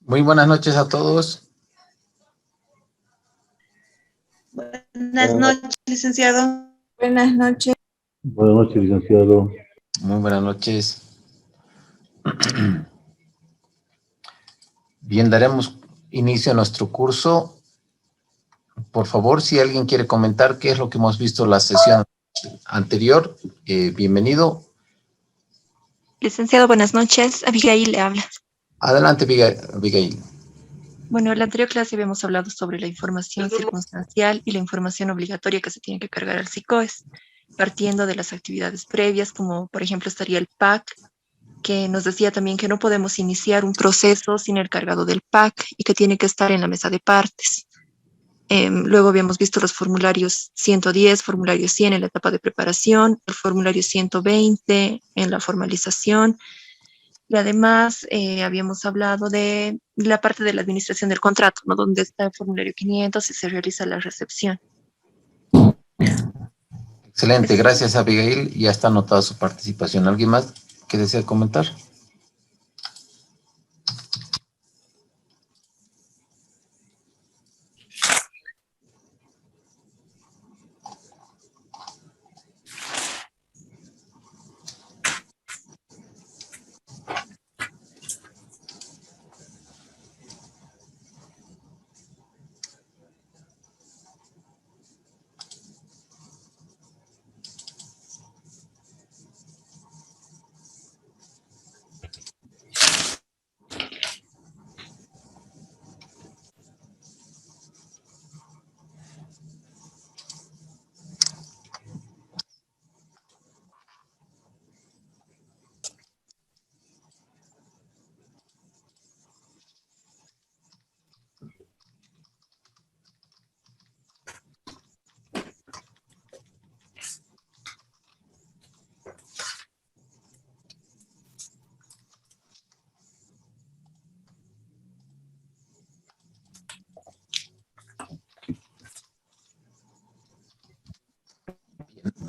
Muy buenas noches a todos. Buenas noches, licenciado. Buenas noches. Buenas noches, licenciado. Muy buenas noches. Bien, daremos inicio a nuestro curso. Por favor, si alguien quiere comentar qué es lo que hemos visto en la sesión anterior, bienvenido. Licenciado, buenas noches. Abigail le habla. Adelante, Abigail. Bueno, en la anterior clase habíamos hablado sobre la información circunstancial y la información obligatoria que se tiene que cargar al SICOES, partiendo de las actividades previas, como por ejemplo estaría el PAC, que nos decía también que no podemos iniciar un proceso sin el cargado del PAC y que tiene que estar en la mesa de partes. Luego habíamos visto los formularios 110, formulario 100 en la etapa de preparación, el formulario 120 en la formalización. Y además habíamos hablado de la parte de la administración del contrato, ¿no? Donde está el formulario 500 y se realiza la recepción. Excelente, gracias Abigail. Ya está anotada su participación. ¿Alguien más que desea comentar?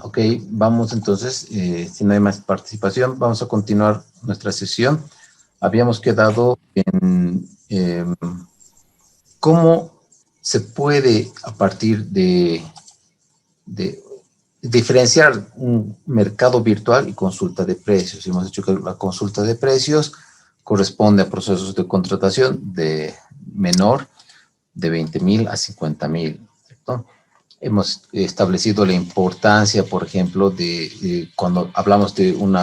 Ok, vamos entonces, si no hay más participación, vamos a continuar nuestra sesión. Habíamos quedado en cómo se puede, a partir de diferenciar un mercado virtual y consulta de precios. Hemos dicho que la consulta de precios corresponde a procesos de contratación de menor de 20,000 a 50,000, ¿cierto? Hemos establecido la importancia, por ejemplo, de cuando hablamos de un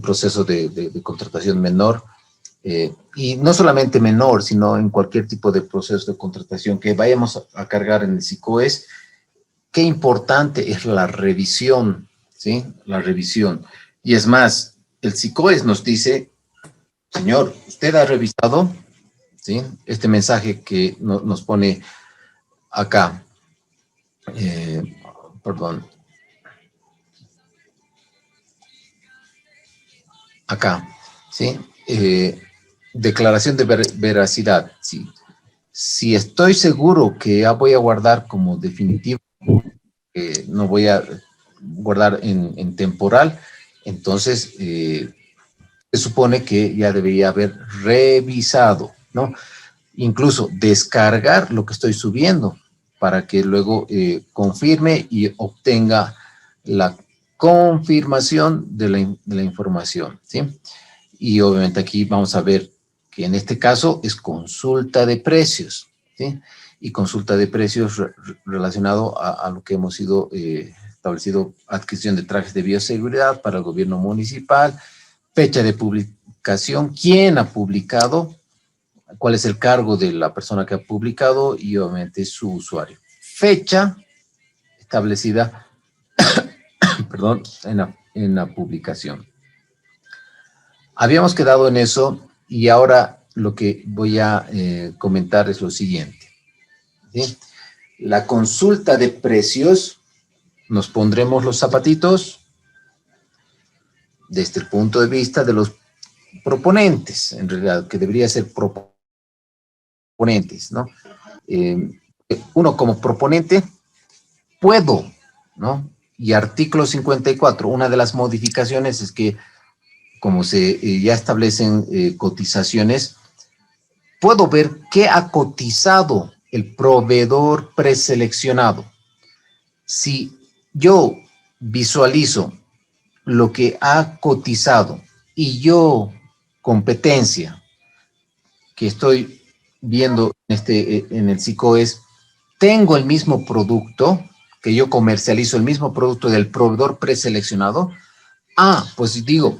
proceso de contratación menor, y no solamente menor, sino en cualquier tipo de proceso de contratación que vayamos a cargar en el SICOES, qué importante es la revisión, ¿sí? La revisión. Y es más, el SICOES nos dice, señor, ¿usted ha revisado? ¿Sí? Este mensaje que nos pone acá, perdón, acá, ¿sí? Declaración de veracidad, ¿sí? Si estoy seguro que ya voy a guardar como definitivo, no voy a guardar en temporal, entonces se supone que ya debería haber revisado, ¿no? Incluso descargar lo que estoy subiendo para que luego confirme y obtenga la confirmación de la información, ¿sí? Y obviamente aquí vamos a ver que en este caso es consulta de precios, ¿sí? Y consulta de precios relacionado a lo que hemos ido establecido, adquisición de trajes de bioseguridad para el gobierno municipal, fecha de publicación, quién ha publicado, cuál es el cargo de la persona que ha publicado y obviamente su usuario. Fecha establecida perdón, en la publicación. Habíamos quedado en eso y ahora lo que voy a comentar es lo siguiente, ¿sí? La consulta de precios, nos pondremos los zapatitos desde el punto de vista de los proponentes, en realidad, que debería ser proponentes, ¿no? Uno como proponente, puedo, ¿no? Y artículo 54, una de las modificaciones es que como se ya establecen cotizaciones, puedo ver qué ha cotizado el proveedor preseleccionado. Si yo visualizo lo que ha cotizado y yo, competencia, que estoy viendo en el SICOES, tengo el mismo producto, que yo comercializo el mismo producto del proveedor preseleccionado, pues digo,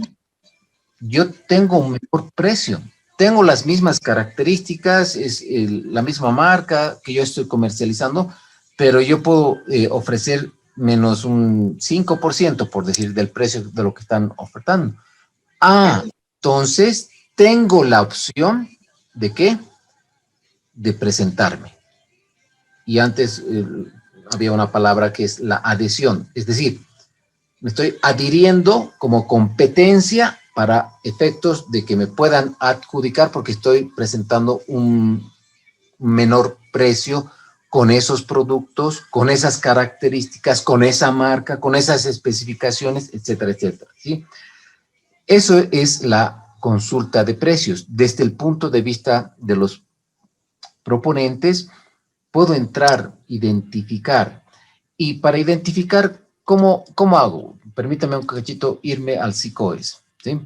yo tengo un mejor precio, tengo las mismas características, es la misma marca que yo estoy comercializando, pero yo puedo ofrecer menos un 5%, por decir, del precio de lo que están ofertando. Entonces tengo la opción ¿de qué? De presentarme. Y antes había una palabra que es la adhesión, es decir, me estoy adhiriendo como competencia para efectos de que me puedan adjudicar porque estoy presentando un menor precio con esos productos, con esas características, con esa marca, con esas especificaciones, etcétera, etcétera, ¿sí? Eso es la consulta de precios. Desde el punto de vista de los proponentes, puedo entrar, identificar. Y para identificar, ¿cómo hago? Permítame un cachito irme al SICOES, ¿sí?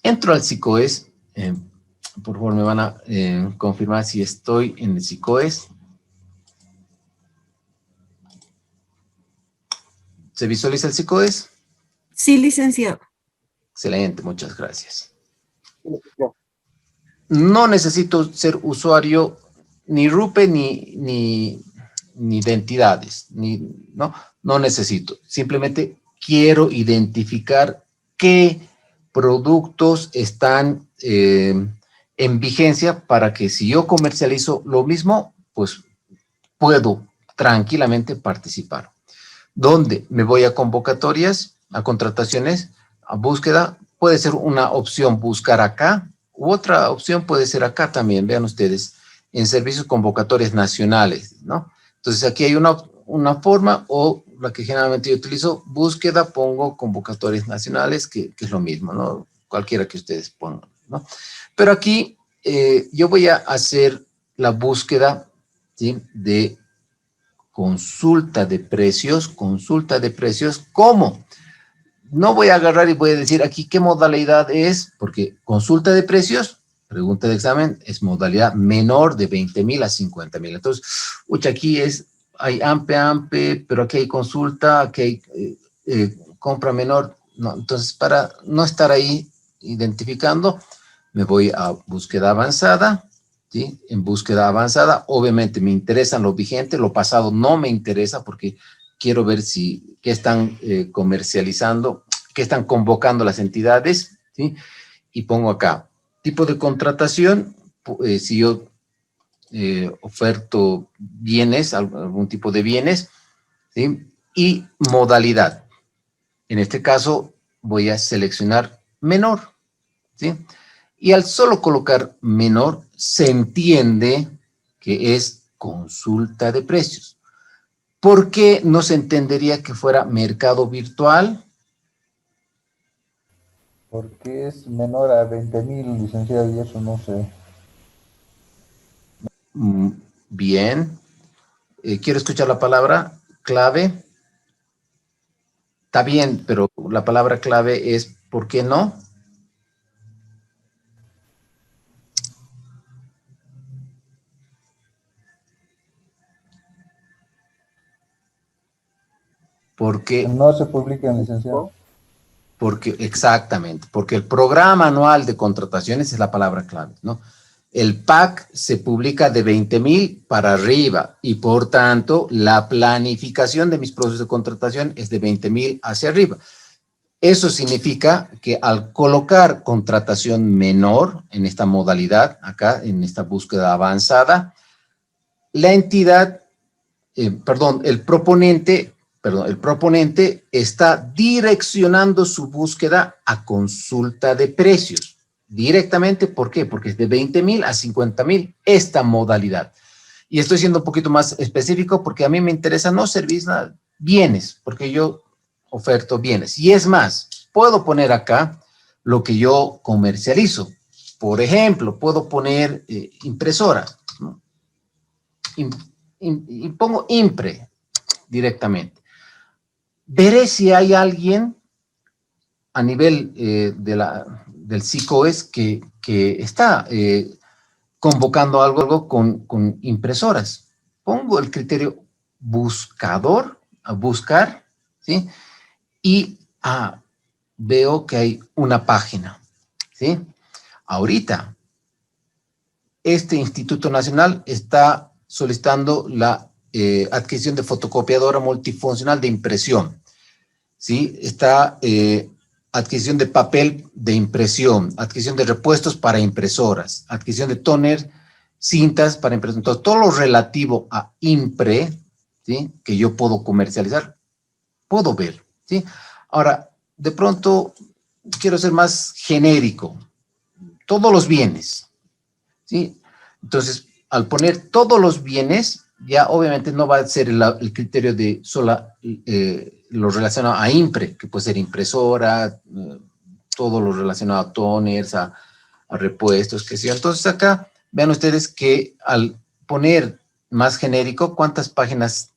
Entro al SICOES, por favor me van a confirmar si estoy en el SICOES. ¿Se visualiza el SICOES? Sí, licenciado. Excelente, muchas gracias. No necesito ser usuario ni RUPE ni identidades, no necesito. Simplemente quiero identificar qué productos están en vigencia para que si yo comercializo lo mismo, pues puedo tranquilamente participar. ¿Dónde? Me voy a convocatorias, a contrataciones, a búsqueda. Puede ser una opción buscar acá, u otra opción puede ser acá también, vean ustedes, en servicios convocatorias nacionales, ¿no? Entonces aquí hay una forma, o la que generalmente yo utilizo, búsqueda, pongo convocatorias nacionales, que es lo mismo, ¿no? Cualquiera que ustedes pongan, ¿no? Pero aquí yo voy a hacer la búsqueda, ¿sí?, de consulta de precios, ¿cómo? No voy a agarrar y voy a decir aquí qué modalidad es, porque consulta de precios, pregunta de examen, es modalidad menor de 20,000 a 50,000. Entonces, aquí hay AMPE, pero aquí hay consulta, aquí hay compra menor. No, entonces, para no estar ahí identificando, me voy a búsqueda avanzada, ¿sí? En búsqueda avanzada, obviamente me interesan lo vigente, lo pasado no me interesa porque quiero ver qué están comercializando, qué están convocando las entidades, ¿sí? Y pongo acá, tipo de contratación, si yo oferto bienes, algún tipo de bienes, ¿sí? Y modalidad. En este caso voy a seleccionar menor, ¿sí? Y al solo colocar menor, se entiende que es consulta de precios. ¿Por qué no se entendería que fuera mercado virtual? Porque es menor a 20,000, licenciado, y eso no sé. Bien. Quiero escuchar la palabra clave. Está bien, pero la palabra clave es ¿por qué no? Porque No se publican, licenciado. Exactamente, porque el programa anual de contrataciones es la palabra clave, ¿no? El PAC se publica de 20,000 para arriba y por tanto la planificación de mis procesos de contratación es de 20,000 hacia arriba. Eso significa que al colocar contratación menor en esta modalidad, acá en esta búsqueda avanzada, la entidad, el proponente está direccionando su búsqueda a consulta de precios. Directamente, ¿por qué? Porque es de 20,000 a 50,000 esta modalidad. Y estoy siendo un poquito más específico porque a mí me interesa no servicios, bienes, porque yo oferto bienes. Y es más, puedo poner acá lo que yo comercializo. Por ejemplo, puedo poner impresora, ¿no? Y pongo impre directamente. Veré si hay alguien a nivel del SICOES que está convocando algo con impresoras. Pongo el criterio buscador, a buscar, ¿sí? Y veo que hay una página, ¿sí? Ahorita, este Instituto Nacional está solicitando la adquisición de fotocopiadora multifuncional de impresión, ¿sí? Está adquisición de papel de impresión, adquisición de repuestos para impresoras, adquisición de tóner, cintas para impresión. Entonces, todo lo relativo a impre, ¿sí? Que yo puedo comercializar, puedo ver, ¿sí? Ahora, de pronto, quiero ser más genérico. Todos los bienes, ¿sí? Entonces, al poner todos los bienes, ya obviamente no va a ser el criterio de sola lo relacionado a impre, que puede ser impresora, todo lo relacionado a toners, a repuestos, que sea. Entonces acá, vean ustedes que al poner más genérico, ¿cuántas páginas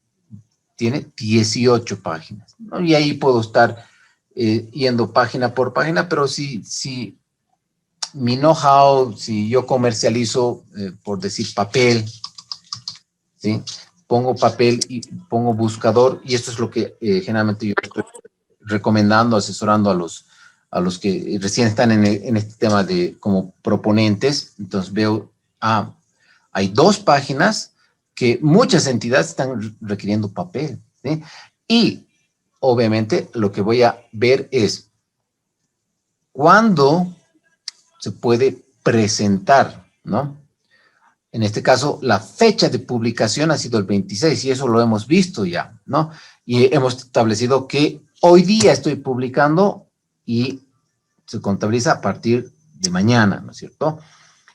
tiene? 18 páginas, ¿no? Y ahí puedo estar yendo página por página, pero si mi know-how, si yo comercializo, por decir, papel, ¿sí? Pongo papel y pongo buscador, y esto es lo que generalmente yo estoy recomendando, asesorando a los que recién están en este tema de como proponentes. Entonces veo, hay 2 páginas que muchas entidades están requiriendo papel, ¿sí? Y obviamente lo que voy a ver es cuándo se puede presentar, ¿no? En este caso, la fecha de publicación ha sido el 26 y eso lo hemos visto ya, ¿no? Y hemos establecido que hoy día estoy publicando y se contabiliza a partir de mañana, ¿no es cierto?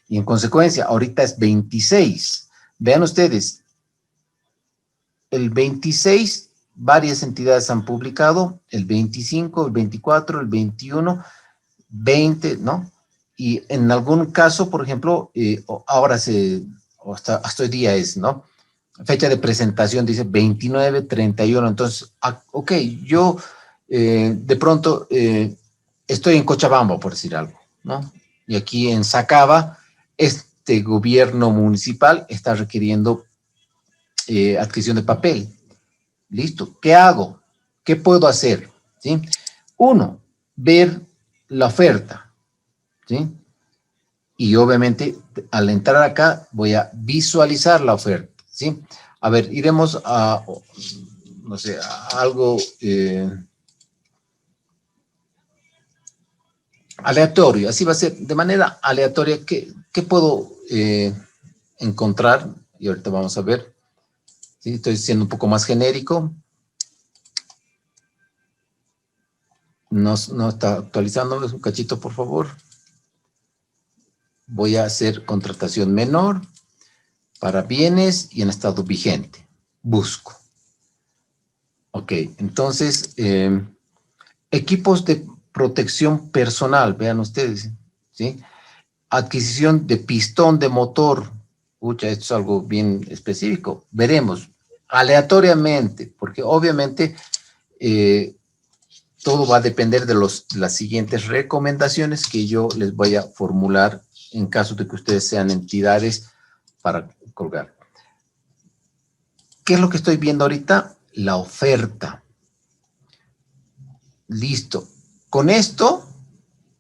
Y en consecuencia, ahorita es 26. Vean ustedes, el 26, varias entidades han publicado, el 25, el 24, el 21, 20, ¿no? Y en algún caso, por ejemplo, ahora hasta hoy día es, ¿no? Fecha de presentación dice 29, 31. Entonces, ok, yo de pronto estoy en Cochabamba, por decir algo, ¿no? Y aquí en Sacaba, este gobierno municipal está requiriendo adquisición de papel. Listo. ¿Qué hago? ¿Qué puedo hacer? ¿Sí? Uno, ver la oferta. ¿Sí? Y obviamente al entrar acá voy a visualizar la oferta, ¿sí? A ver, iremos a, no sé, a algo aleatorio, así va a ser, de manera aleatoria. ¿Qué puedo encontrar? Y ahorita vamos a ver, ¿sí? Estoy siendo un poco más genérico. No está actualizando, un cachito, por favor. Voy a hacer contratación menor para bienes y en estado vigente. Busco. Ok, entonces, equipos de protección personal, vean ustedes, ¿sí? Adquisición de pistón de motor. Esto es algo bien específico. Veremos, aleatoriamente, porque obviamente todo va a depender de las siguientes recomendaciones que yo les voy a formular en caso de que ustedes sean entidades para colgar. ¿Qué es lo que estoy viendo ahorita? La oferta. Listo. Con esto,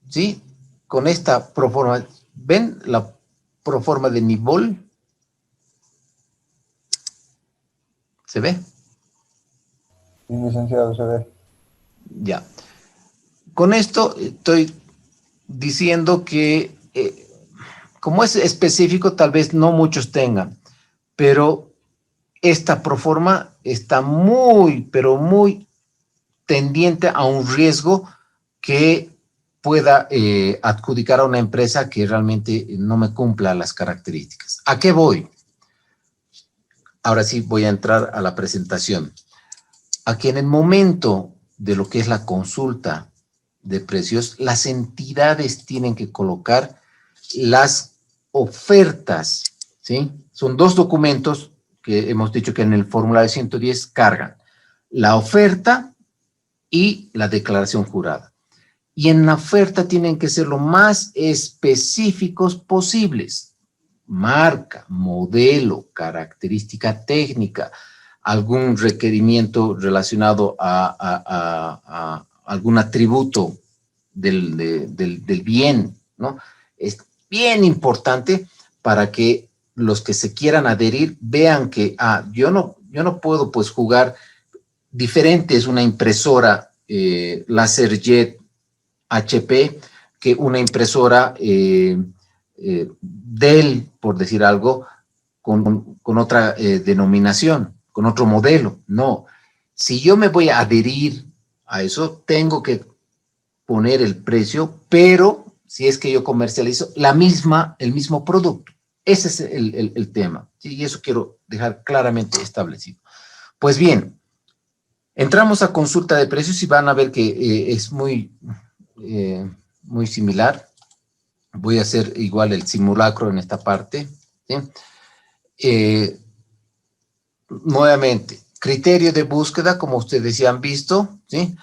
¿sí? Con esta proforma, ¿ven la proforma de Nibol? ¿Se ve? Sí, licenciado, se ve. Ya. Con esto estoy diciendo que, como es específico, tal vez no muchos tengan, pero esta proforma está muy, pero muy tendiente a un riesgo que pueda adjudicar a una empresa que realmente no me cumpla las características. ¿A qué voy? Ahora sí voy a entrar a la presentación. A que en el momento de lo que es la consulta de precios, las entidades tienen que colocar las ofertas, ¿sí? Son dos documentos que hemos dicho que en el formulario 110 cargan. La oferta y la declaración jurada. Y en la oferta tienen que ser lo más específicos posibles. Marca, modelo, característica técnica, algún requerimiento relacionado a algún atributo del bien, ¿no? Es bien importante para que los que se quieran adherir vean que, yo no puedo pues jugar diferente, es una impresora LaserJet HP que una impresora Dell, por decir algo, con otra denominación, con otro modelo. No, si yo me voy a adherir a eso, tengo que poner el precio, pero si es que yo comercializo el mismo producto. Ese es el tema, ¿sí? Y eso quiero dejar claramente establecido. Pues bien, entramos a consulta de precios y van a ver que es muy similar. Voy a hacer igual el simulacro en esta parte, ¿sí? Nuevamente, criterio de búsqueda, como ustedes ya han visto, ¿sí?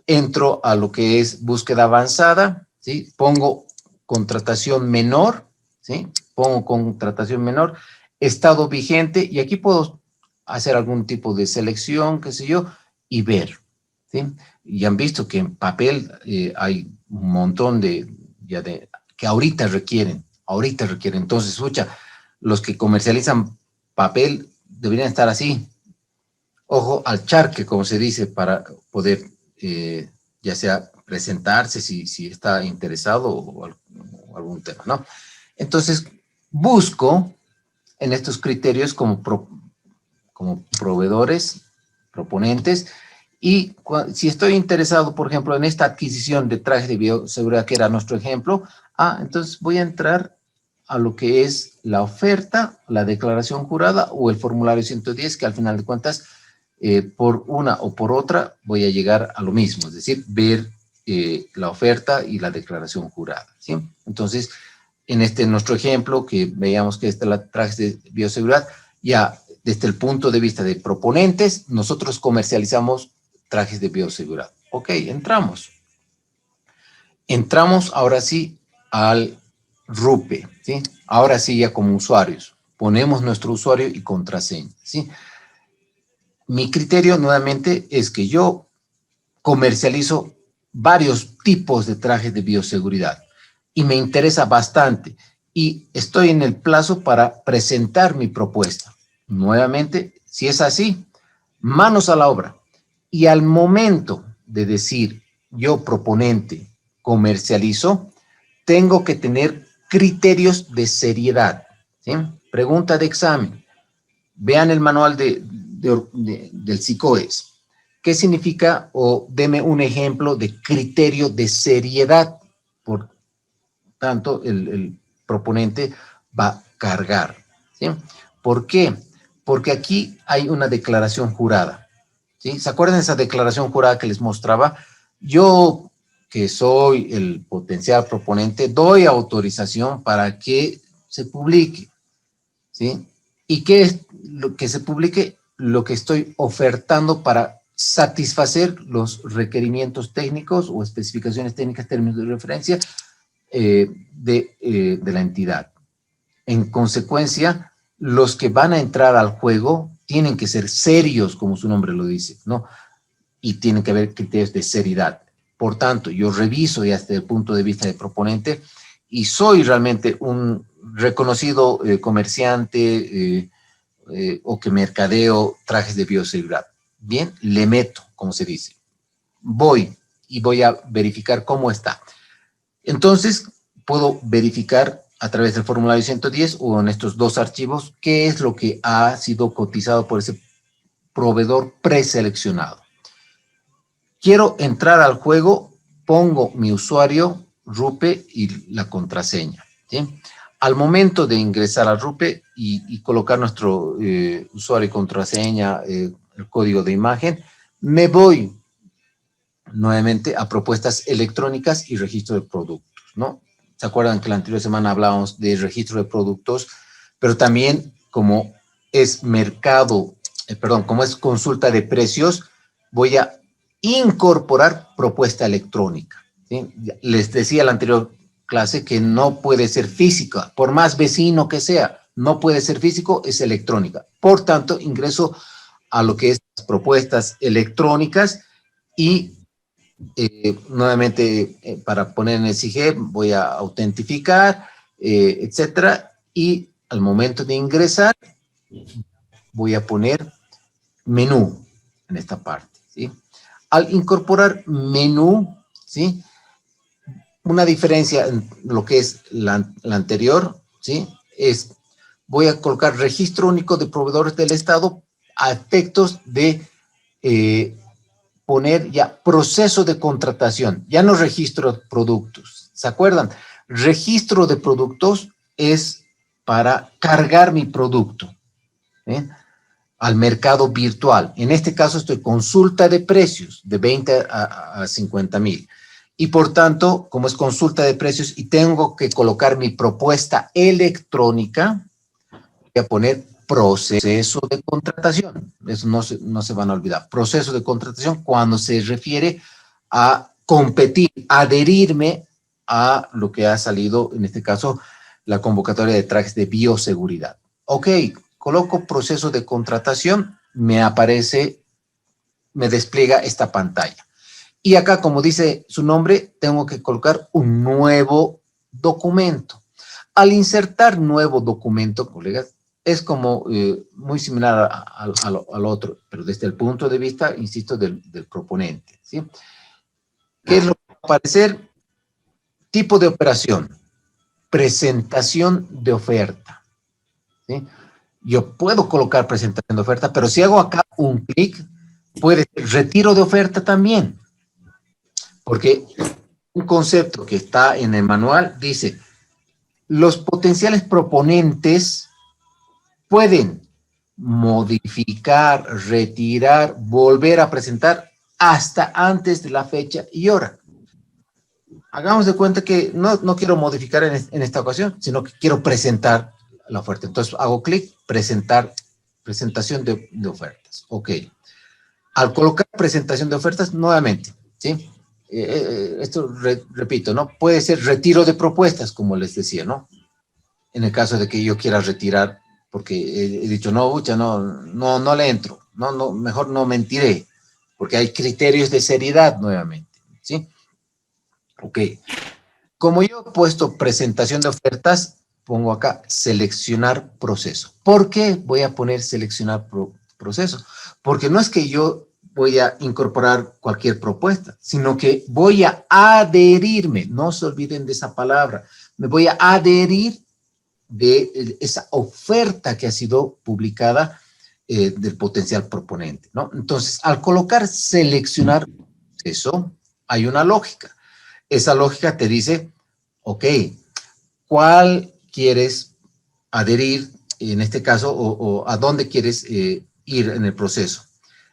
Entro a lo que es búsqueda avanzada, ¿sí? Pongo contratación menor, ¿sí? Pongo contratación menor, estado vigente, y aquí puedo hacer algún tipo de selección, qué sé yo, y ver, ¿sí? Y han visto que en papel hay un montón que ahorita requieren. Entonces, escucha, los que comercializan papel deberían estar así, ojo al charque, como se dice, para poder ya sea presentarse si está interesado o algún tema, ¿no? Entonces, busco en estos criterios como proveedores, proponentes, y si estoy interesado, por ejemplo, en esta adquisición de trajes de bioseguridad, que era nuestro ejemplo, entonces voy a entrar a lo que es la oferta, la declaración jurada o el formulario 110, que al final de cuentas, por una o por otra, voy a llegar a lo mismo, es decir, ver la oferta y la declaración jurada, ¿sí? Entonces, en nuestro ejemplo, que veíamos que la trajes de bioseguridad, ya desde el punto de vista de proponentes, nosotros comercializamos trajes de bioseguridad. Ok, entramos ahora sí al RUPE, ¿sí? Ahora sí ya como usuarios, ponemos nuestro usuario y contraseña, ¿sí? Mi criterio nuevamente es que yo comercializo varios tipos de trajes de bioseguridad y me interesa bastante y estoy en el plazo para presentar mi propuesta. Nuevamente, si es así, manos a la obra. Y al momento de decir yo proponente comercializo, tengo que tener criterios de seriedad, ¿sí? Pregunta de examen. Vean el manual del SICOES. ¿Qué significa? O deme un ejemplo de criterio de seriedad. Por tanto, el proponente va a cargar, ¿sí? ¿Por qué? Porque aquí hay una declaración jurada, ¿sí? ¿Se acuerdan de esa declaración jurada que les mostraba? Yo, que soy el potencial proponente, doy autorización para que se publique, ¿sí? ¿Y qué es lo que se publique? Lo que estoy ofertando para satisfacer los requerimientos técnicos o especificaciones técnicas, términos de referencia de la entidad. En consecuencia, los que van a entrar al juego tienen que ser serios, como su nombre lo dice, ¿no? Y tienen que haber criterios de seriedad. Por tanto, yo reviso ya desde el punto de vista de proponente y soy realmente un reconocido comerciante o que mercadeo trajes de bioseguridad. Bien, le meto, como se dice. Voy y voy a verificar cómo está. Entonces, puedo verificar a través del formulario 110 o en estos dos archivos qué es lo que ha sido cotizado por ese proveedor preseleccionado. Quiero entrar al juego, pongo mi usuario, RUPE y la contraseña, ¿sí? Al momento de ingresar al RUPE y colocar nuestro usuario y contraseña, el código de imagen, me voy nuevamente a propuestas electrónicas y registro de productos, ¿no? ¿Se acuerdan que la anterior semana hablábamos de registro de productos? Pero también como es como es consulta de precios, voy a incorporar propuesta electrónica, ¿sí? Les decía en la anterior clase que no puede ser física, por más vecino que sea, no puede ser físico, es electrónica. Por tanto, ingreso a lo que es las propuestas electrónicas y nuevamente para poner en el SIGEP voy a autentificar, etcétera, y al momento de ingresar voy a poner menú en esta parte, ¿sí? Al incorporar menú, ¿sí? Una diferencia en lo que es la anterior, ¿sí? Es, voy a colocar registro único de proveedores del Estado a efectos de poner ya proceso de contratación, ya no registro de productos. ¿Se acuerdan? Registro de productos es para cargar mi producto, ¿eh? Al mercado virtual. En este caso estoy consulta de precios de 20 a 50,000. Y por tanto, como es consulta de precios y tengo que colocar mi propuesta electrónica, voy a poner proceso de contratación. Eso no se van a olvidar. Proceso de contratación cuando se refiere a competir, adherirme a lo que ha salido, en este caso, la convocatoria de trajes de bioseguridad. Ok, coloco proceso de contratación, me aparece, me despliega esta pantalla. Y acá, como dice su nombre, tengo que colocar un nuevo documento. Al insertar nuevo documento, colegas, es como muy similar al otro, pero desde el punto de vista, insisto, del proponente, ¿sí? ¿Qué es lo que va a aparecer? Tipo de operación, presentación de oferta, ¿sí? Yo puedo colocar presentación de oferta, pero si hago acá un clic, puede ser retiro de oferta también, porque un concepto que está en el manual dice, los potenciales proponentes pueden modificar, retirar, volver a presentar hasta antes de la fecha y hora. Hagamos de cuenta que no quiero modificar en esta ocasión, sino que quiero presentar la oferta. Entonces hago clic, presentación de ofertas. Ok. Al colocar presentación de ofertas, nuevamente, ¿sí? Esto repito, ¿no? Puede ser retiro de propuestas, como les decía, ¿no? En el caso de que yo quiera retirar, porque he dicho, no, bucha, no le entro, mejor no mentiré, porque hay criterios de seriedad nuevamente, ¿sí? Ok. Como yo he puesto presentación de ofertas, pongo acá seleccionar proceso. ¿Por qué voy a poner seleccionar proceso? Porque no es que yo voy a incorporar cualquier propuesta, sino que voy a adherirme, no se olviden de esa palabra, me voy a adherir de esa oferta que ha sido publicada del potencial proponente, ¿no? Entonces, al colocar seleccionar proceso, hay una lógica. Esa lógica te dice, ok, ¿cuál quieres adherir en este caso o a dónde quieres ir en el proceso?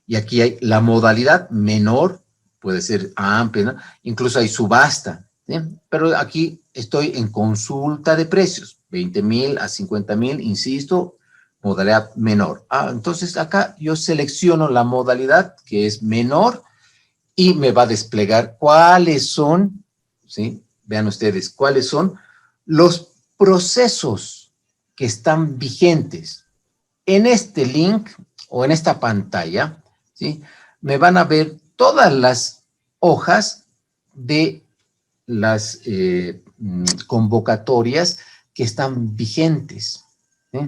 Y aquí hay la modalidad menor, puede ser amplia, ¿no? Incluso hay subasta, ¿sí? Pero aquí estoy en consulta de precios, 20,000 a 50,000, insisto, modalidad menor. Entonces acá yo selecciono la modalidad que es menor y me va a desplegar cuáles son, ¿sí? Vean ustedes, cuáles son los procesos que están vigentes. En este link o en esta pantalla, ¿sí? Me van a ver todas las hojas de las convocatorias que están vigentes, ¿sí?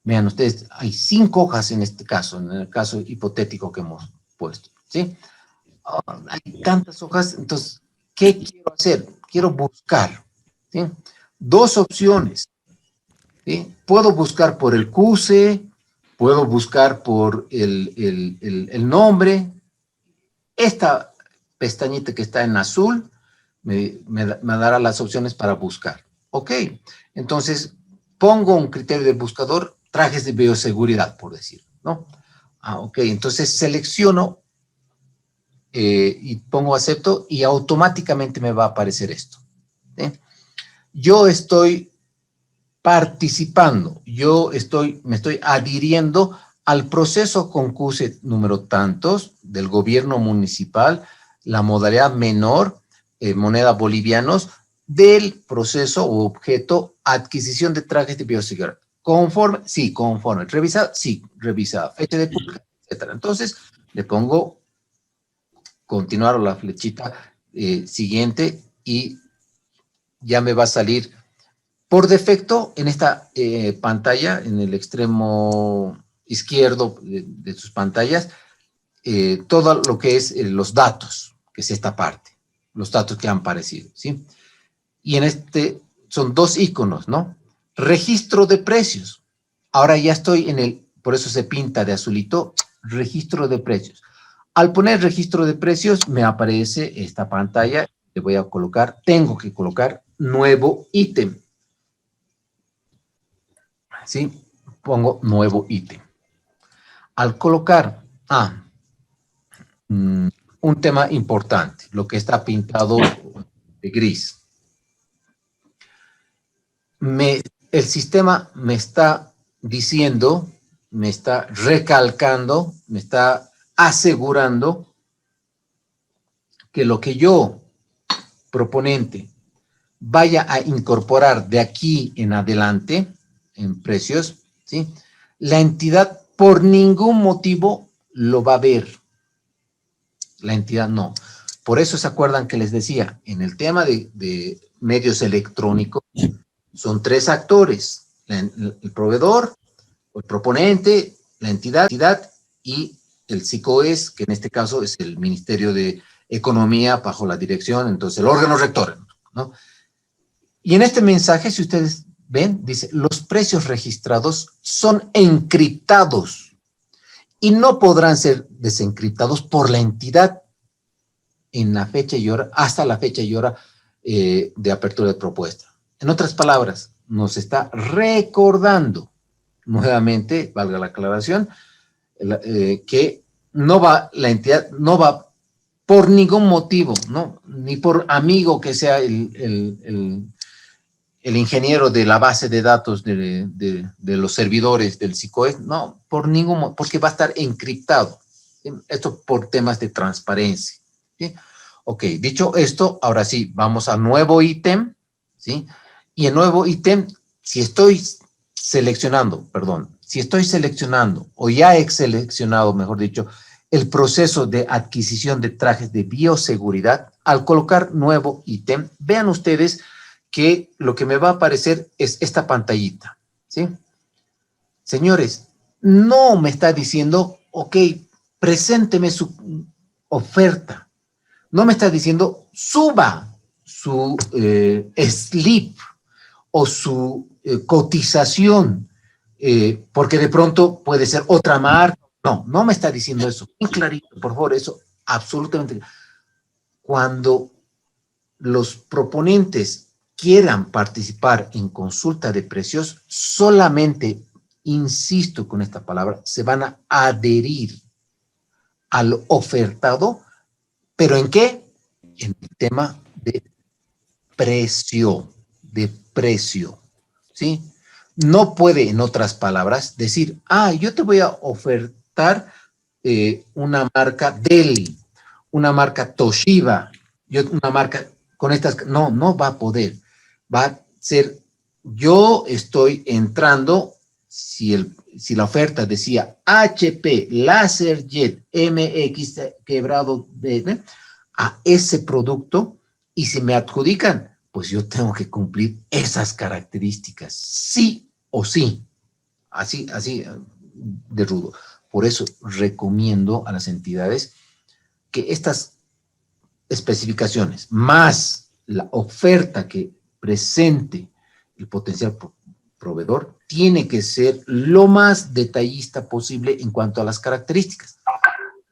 Vean ustedes, hay 5 hojas en este caso, en el caso hipotético que hemos puesto, ¿sí? Hay tantas hojas, entonces, ¿qué quiero hacer? Quiero buscar, ¿sí? 2 opciones, ¿sí? Puedo buscar por el CUSE, puedo buscar por el nombre. Esta pestañita que está en azul me dará las opciones para buscar. Ok, entonces pongo un criterio del buscador, trajes de bioseguridad, por decir, ¿no? Ok, entonces selecciono y pongo acepto y automáticamente me va a aparecer esto. ¿Sí? Yo estoy participando, me estoy adhiriendo al proceso concurso número tantos del gobierno municipal, la modalidad menor, moneda bolivianos, del proceso o objeto adquisición de trajes de bioseguridad. ¿Conforme? Sí, conforme. ¿Revisado? Sí, revisado. Fecha de publicación, etcétera. Entonces, le pongo continuar o la flechita siguiente y ya me va a salir por defecto en esta pantalla, en el extremo izquierdo de sus pantallas, todo lo que es los datos, que es esta parte, los datos que han aparecido, ¿sí? Y en este son dos iconos, ¿no? Registro de precios. Ahora ya estoy por eso se pinta de azulito, registro de precios. Al poner registro de precios, me aparece esta pantalla, le voy a colocar, tengo que colocar nuevo ítem. ¿Sí? Pongo nuevo ítem. Al colocar, un tema importante, lo que está pintado de gris. El sistema me está diciendo, me está recalcando, me está asegurando que lo que yo, proponente, vaya a incorporar de aquí en adelante, en precios, ¿sí? La entidad por ningún motivo lo va a ver. La entidad no. Por eso se acuerdan que les decía, en el tema de medios electrónicos, son tres actores, el proveedor, el proponente, la entidad y el SICOES, que en este caso es el Ministerio de Economía bajo la dirección, entonces el órgano rector, ¿no? Y en este mensaje, si ustedes ven, dice, los precios registrados son encriptados y no podrán ser desencriptados por la entidad en la fecha y hora, hasta la fecha y hora de apertura de propuesta. En otras palabras, nos está recordando, nuevamente, valga la aclaración, que la entidad no va por ningún motivo, ¿no? Ni por amigo que sea el ingeniero de la base de datos de los servidores del SICOES, no, por ningún motivo, porque va a estar encriptado. ¿Sí? Esto por temas de transparencia. ¿Sí? Ok, dicho esto, ahora sí, vamos al nuevo ítem, ¿sí? Y el nuevo ítem, si estoy seleccionando, o ya he seleccionado, mejor dicho, el proceso de adquisición de trajes de bioseguridad, al colocar nuevo ítem, vean ustedes que lo que me va a aparecer es esta pantallita, ¿sí? Señores, no me está diciendo, ok, presénteme su oferta. No me está diciendo, suba su slip o su cotización, porque de pronto puede ser otra marca. No, no me está diciendo eso. Bien clarito, por favor, eso absolutamente. Cuando los proponentes quieran participar en consulta de precios, solamente, insisto con esta palabra, se van a adherir al ofertado, ¿pero en qué? En el tema de precio, ¿sí? No puede, en otras palabras, decir, yo te voy a ofertar una marca Dell, una marca Toshiba, una marca con estas, no va a poder, va a ser, yo estoy entrando, si la oferta decía HP LaserJet MX quebrado a ese producto, y si me adjudican, pues yo tengo que cumplir esas características, sí o sí, así de rudo. Por eso recomiendo a las entidades que estas especificaciones, más la oferta que presente el potencial proveedor, tiene que ser lo más detallista posible en cuanto a las características.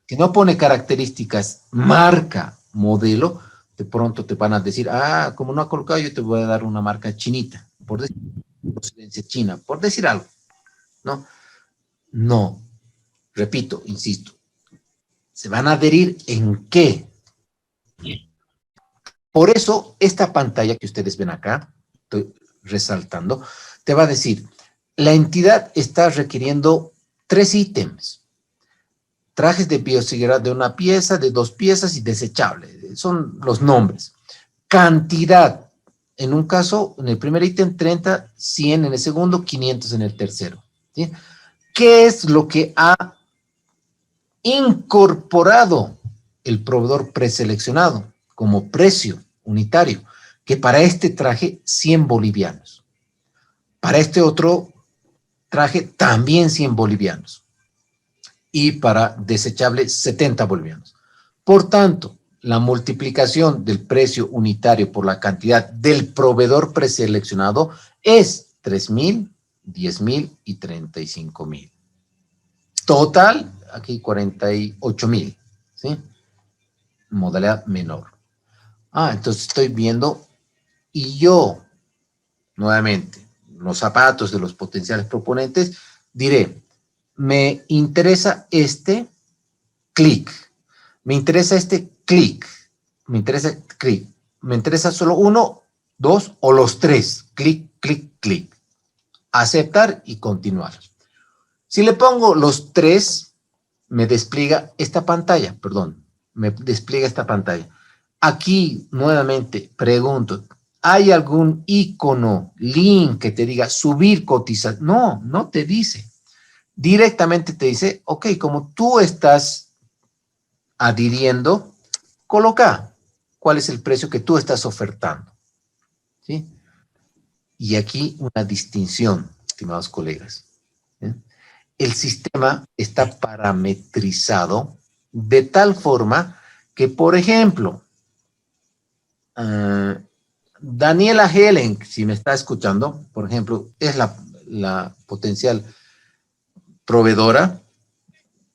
Si no pone características, marca, modelo, de pronto te van a decir, como no ha colocado, yo te voy a dar una marca chinita, por decir, procedencia china, por decir algo, ¿no? No, repito, insisto, ¿Se van a adherir en qué? Por eso, esta pantalla que ustedes ven acá, estoy resaltando, te va a decir, la entidad está requiriendo 3 ítems. Trajes de bioseguridad de 1 pieza, de 2 piezas y desechable. Son los nombres. Cantidad. En un caso, en el primer ítem, 30, 100 en el segundo, 500 en el tercero. ¿Sí? ¿Qué es lo que ha incorporado el proveedor preseleccionado como precio unitario? Que para este traje, 100 bolivianos. Para este otro traje, también 100 bolivianos. Y para desechable, 70 bolivianos. Por tanto, la multiplicación del precio unitario por la cantidad del proveedor preseleccionado es 3.000, 10.000 y 35.000. Total, aquí 48.000, ¿sí? Modalidad menor. Entonces estoy viendo, y yo, nuevamente, los zapatos de los potenciales proponentes, diré, me interesa este clic, me interesa este clic, me interesa clic, me interesa solo 1, 2 o los 3, clic, clic, clic. Aceptar y continuar. Si le pongo los 3, me despliega esta pantalla, me despliega esta pantalla. Aquí, nuevamente, pregunto, ¿hay algún icono, link que te diga subir cotización? No, no te dice. Directamente te dice, ok, como tú estás adhiriendo, coloca cuál es el precio que tú estás ofertando. ¿Sí? Y aquí una distinción, estimados colegas. ¿Sí? El sistema está parametrizado de tal forma que, por ejemplo, Daniela Helen, si me está escuchando, por ejemplo, es la potencial proveedora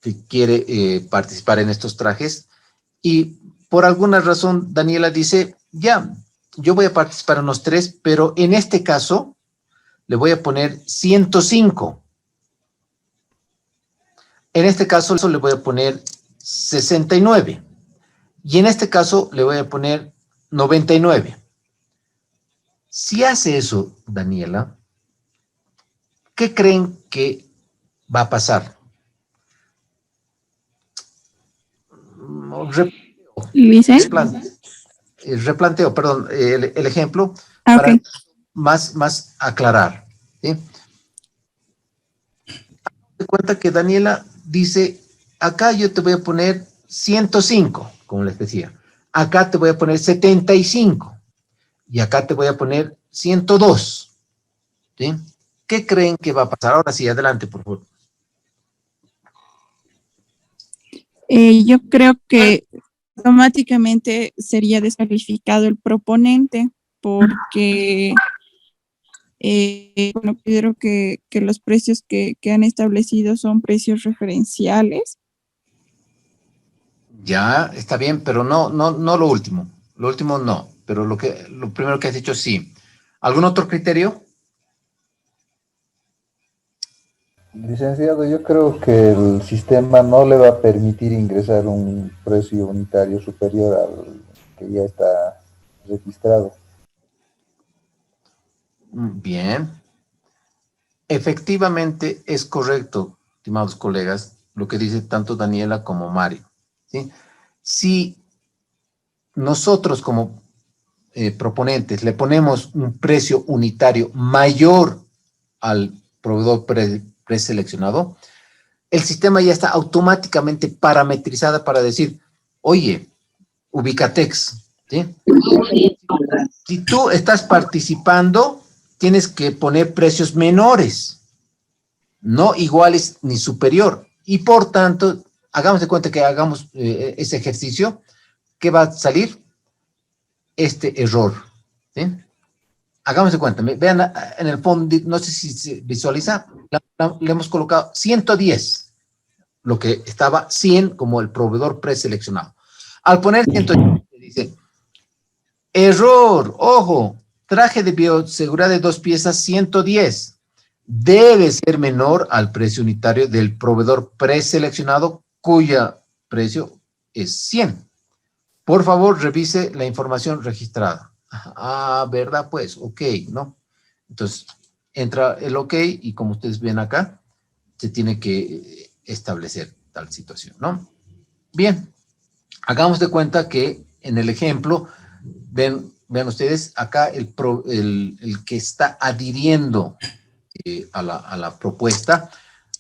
que quiere participar en estos trajes, y por alguna razón Daniela dice, ya, yo voy a participar en los 3, pero en este caso le voy a poner 105. En este caso le voy a poner 69. Y en este caso le voy a poner 99. Si hace eso, Daniela, ¿qué creen que va a pasar? Replanteo, perdón, el ejemplo para más aclarar. ¿Sí? Te cuenta que Daniela dice, acá yo te voy a poner 105, como les decía. Acá te voy a poner 75. Y acá te voy a poner 102. ¿Sí? ¿Qué creen que va a pasar? Ahora sí, adelante, por favor. Yo creo que automáticamente sería descalificado el proponente porque considero que los precios que han establecido son precios referenciales. Ya, está bien, pero no lo último. Lo último no, pero lo primero que has dicho sí. ¿Algún otro criterio? Licenciado, yo creo que el sistema no le va a permitir ingresar un precio unitario superior al que ya está registrado. Bien. Efectivamente es correcto, estimados colegas, lo que dice tanto Daniela como Mario. ¿Sí? Si nosotros como proponentes le ponemos un precio unitario mayor al proveedor preseleccionado, el sistema ya está automáticamente parametrizado para decir, oye, Ubicatex, ¿sí? Si tú estás participando, tienes que poner precios menores, no iguales ni superior. Y por tanto, hagamos de cuenta que hagamos ese ejercicio, ¿qué va a salir? Este error, ¿sí? Hagamos de cuenta, vean en el fondo, no sé si se visualiza, le hemos colocado 110, lo que estaba 100 como el proveedor preseleccionado. Al poner 110, dice, error, ojo, traje de bioseguridad de 2 piezas 110, debe ser menor al precio unitario del proveedor preseleccionado, cuyo precio es 100. Por favor, revise la información registrada. Ah, ¿verdad? Pues, ok, ¿no? Entonces, entra el ok y como ustedes ven acá, se tiene que establecer tal situación, ¿no? Bien, hagamos de cuenta que en el ejemplo, vean ustedes acá el que está adhiriendo a la propuesta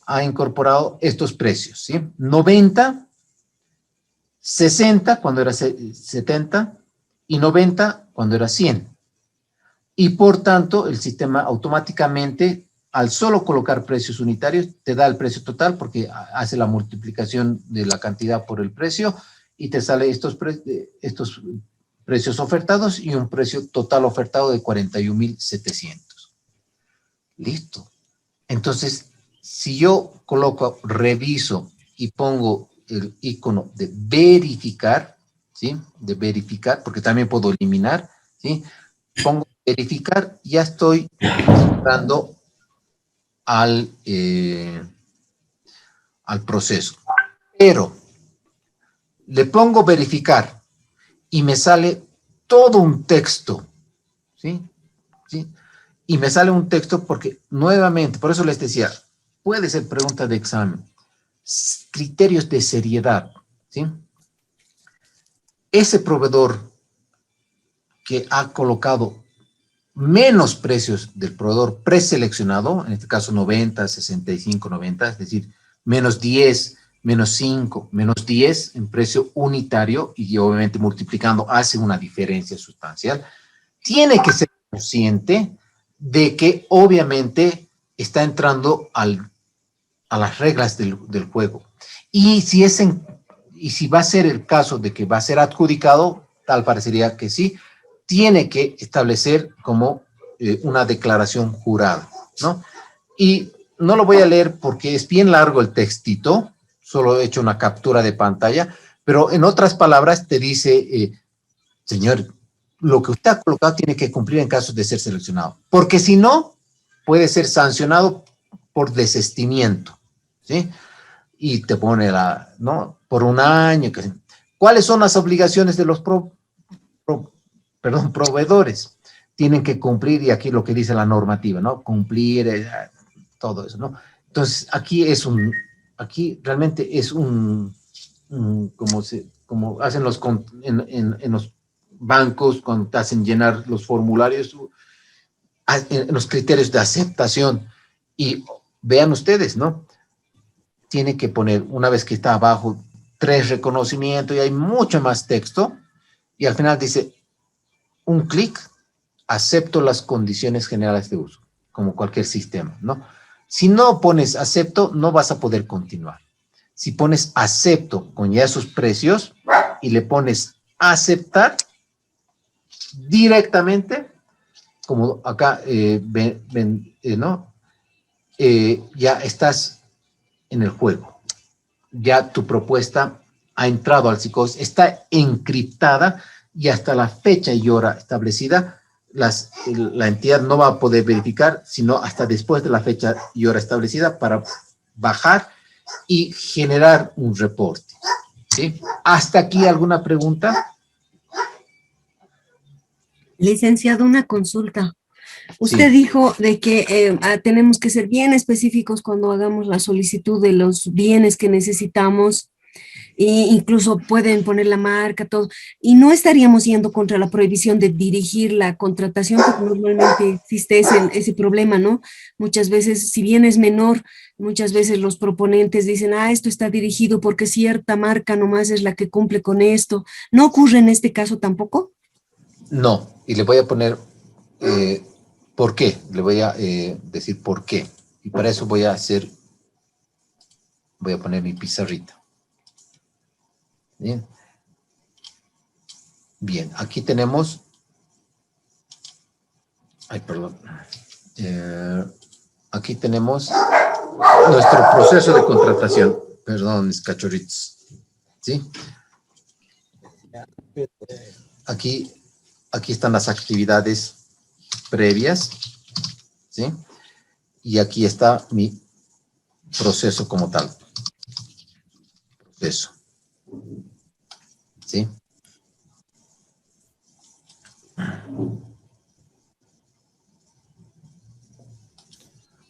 ha incorporado estos precios, ¿sí? 90, 60 cuando era 70 y 90 cuando era 100. Y por tanto, el sistema automáticamente, al solo colocar precios unitarios, te da el precio total porque hace la multiplicación de la cantidad por el precio y te sale estos precios ofertados y un precio total ofertado de 41.700. Listo. Entonces, si yo coloco, reviso y pongo el icono de verificar, ¿sí? De verificar, porque también puedo eliminar, ¿sí? Pongo verificar, ya estoy entrando al proceso. Pero le pongo verificar y me sale todo un texto, ¿sí? ¿Sí? Y me sale un texto porque nuevamente, por eso les decía, puede ser pregunta de examen. Criterios de seriedad, ¿sí? Ese proveedor que ha colocado menos precios del proveedor preseleccionado, en este caso 90, 65, 90, es decir, menos 10, menos 5, menos 10 en precio unitario y obviamente multiplicando hace una diferencia sustancial, tiene que ser consciente de que obviamente está entrando a las reglas del juego. Y si va a ser el caso de que va a ser adjudicado, tal parecería que sí, tiene que establecer como una declaración jurada, ¿no? Y no lo voy a leer porque es bien largo el textito, solo he hecho una captura de pantalla, pero en otras palabras te dice, señor, lo que usted ha colocado tiene que cumplir en caso de ser seleccionado, porque si no, puede ser sancionado por desistimiento, ¿sí? Y te pone ¿no? Por un año. ¿Cuáles son las obligaciones de los proveedores? Tienen que cumplir, y aquí lo que dice la normativa, ¿no? Cumplir todo eso, ¿no? Entonces, aquí realmente es como hacen en los bancos cuando te hacen llenar los formularios, en los criterios de aceptación. Y vean ustedes, ¿no? Tiene que poner, una vez que está abajo, 3 reconocimientos y hay mucho más texto, y al final dice, un clic, acepto las condiciones generales de uso, como cualquier sistema, ¿no? Si no pones acepto, no vas a poder continuar. Si pones acepto con ya sus precios y le pones aceptar directamente, como acá ¿no? Ya estás en el juego. Ya tu propuesta ha entrado al SICOS, está encriptada y hasta la fecha y hora establecida, la entidad no va a poder verificar, sino hasta después de la fecha y hora establecida para bajar y generar un reporte, ¿sí? ¿Hasta aquí alguna pregunta? Licenciado, una consulta. Usted dijo de que tenemos que ser bien específicos cuando hagamos la solicitud de los bienes que necesitamos, e incluso pueden poner la marca, todo, y no estaríamos yendo contra la prohibición de dirigir la contratación, porque normalmente existe ese problema, ¿no? Muchas veces, si bien es menor, muchas veces los proponentes dicen, esto está dirigido porque cierta marca nomás es la que cumple con esto. ¿No ocurre en este caso tampoco? No, y le voy a poner por qué, le voy a decir por qué. Y para eso voy a poner mi pizarrita. Bien. Bien, aquí tenemos, aquí tenemos nuestro proceso de contratación. Perdón, mis cachorritos. ¿Sí? Aquí están las actividades previas, ¿sí? Y aquí está mi proceso como tal. Proceso. ¿sí?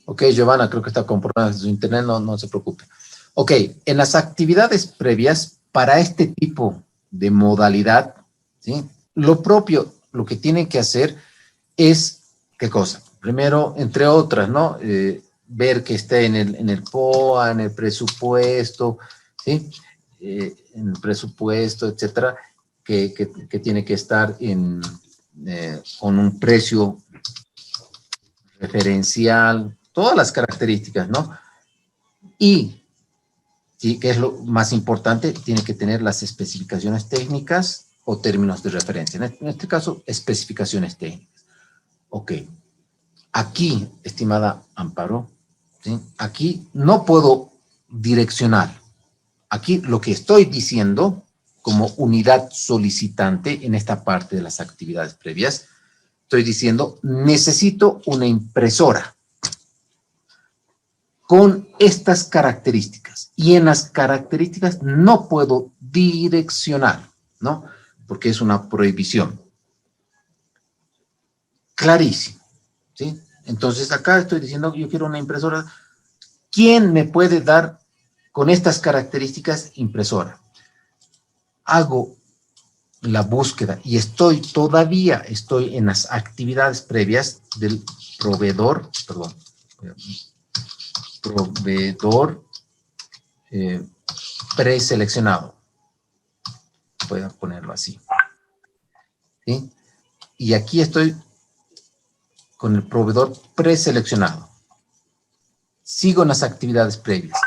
Ok, Giovanna, creo que está con problemas de su internet, no se preocupe. Ok, en las actividades previas, para este tipo de modalidad, ¿sí? Lo propio, lo que tienen que hacer es, ¿qué cosa? Primero, entre otras, ¿no? Ver que esté en el POA, en el presupuesto, ¿sí? En el presupuesto, etcétera, que tiene que estar con un precio referencial, todas las características, ¿no? Y, ¿sí? Que es lo más importante, tiene que tener las especificaciones técnicas o términos de referencia. En este caso, especificaciones técnicas. Ok. Aquí, estimada Amparo, ¿sí? Aquí no puedo direccionar. Aquí lo que estoy diciendo como unidad solicitante en esta parte de las actividades previas, estoy diciendo, necesito una impresora con estas características. Y en las características no puedo direccionar, ¿no? Porque es una prohibición. Clarísimo, ¿sí? Entonces acá estoy diciendo, yo quiero una impresora. ¿Quién me puede dar con estas características impresora? Hago la búsqueda y todavía estoy en las actividades previas del proveedor preseleccionado. Voy a ponerlo así. ¿Sí? Y aquí estoy con el proveedor preseleccionado. Sigo en las actividades previas.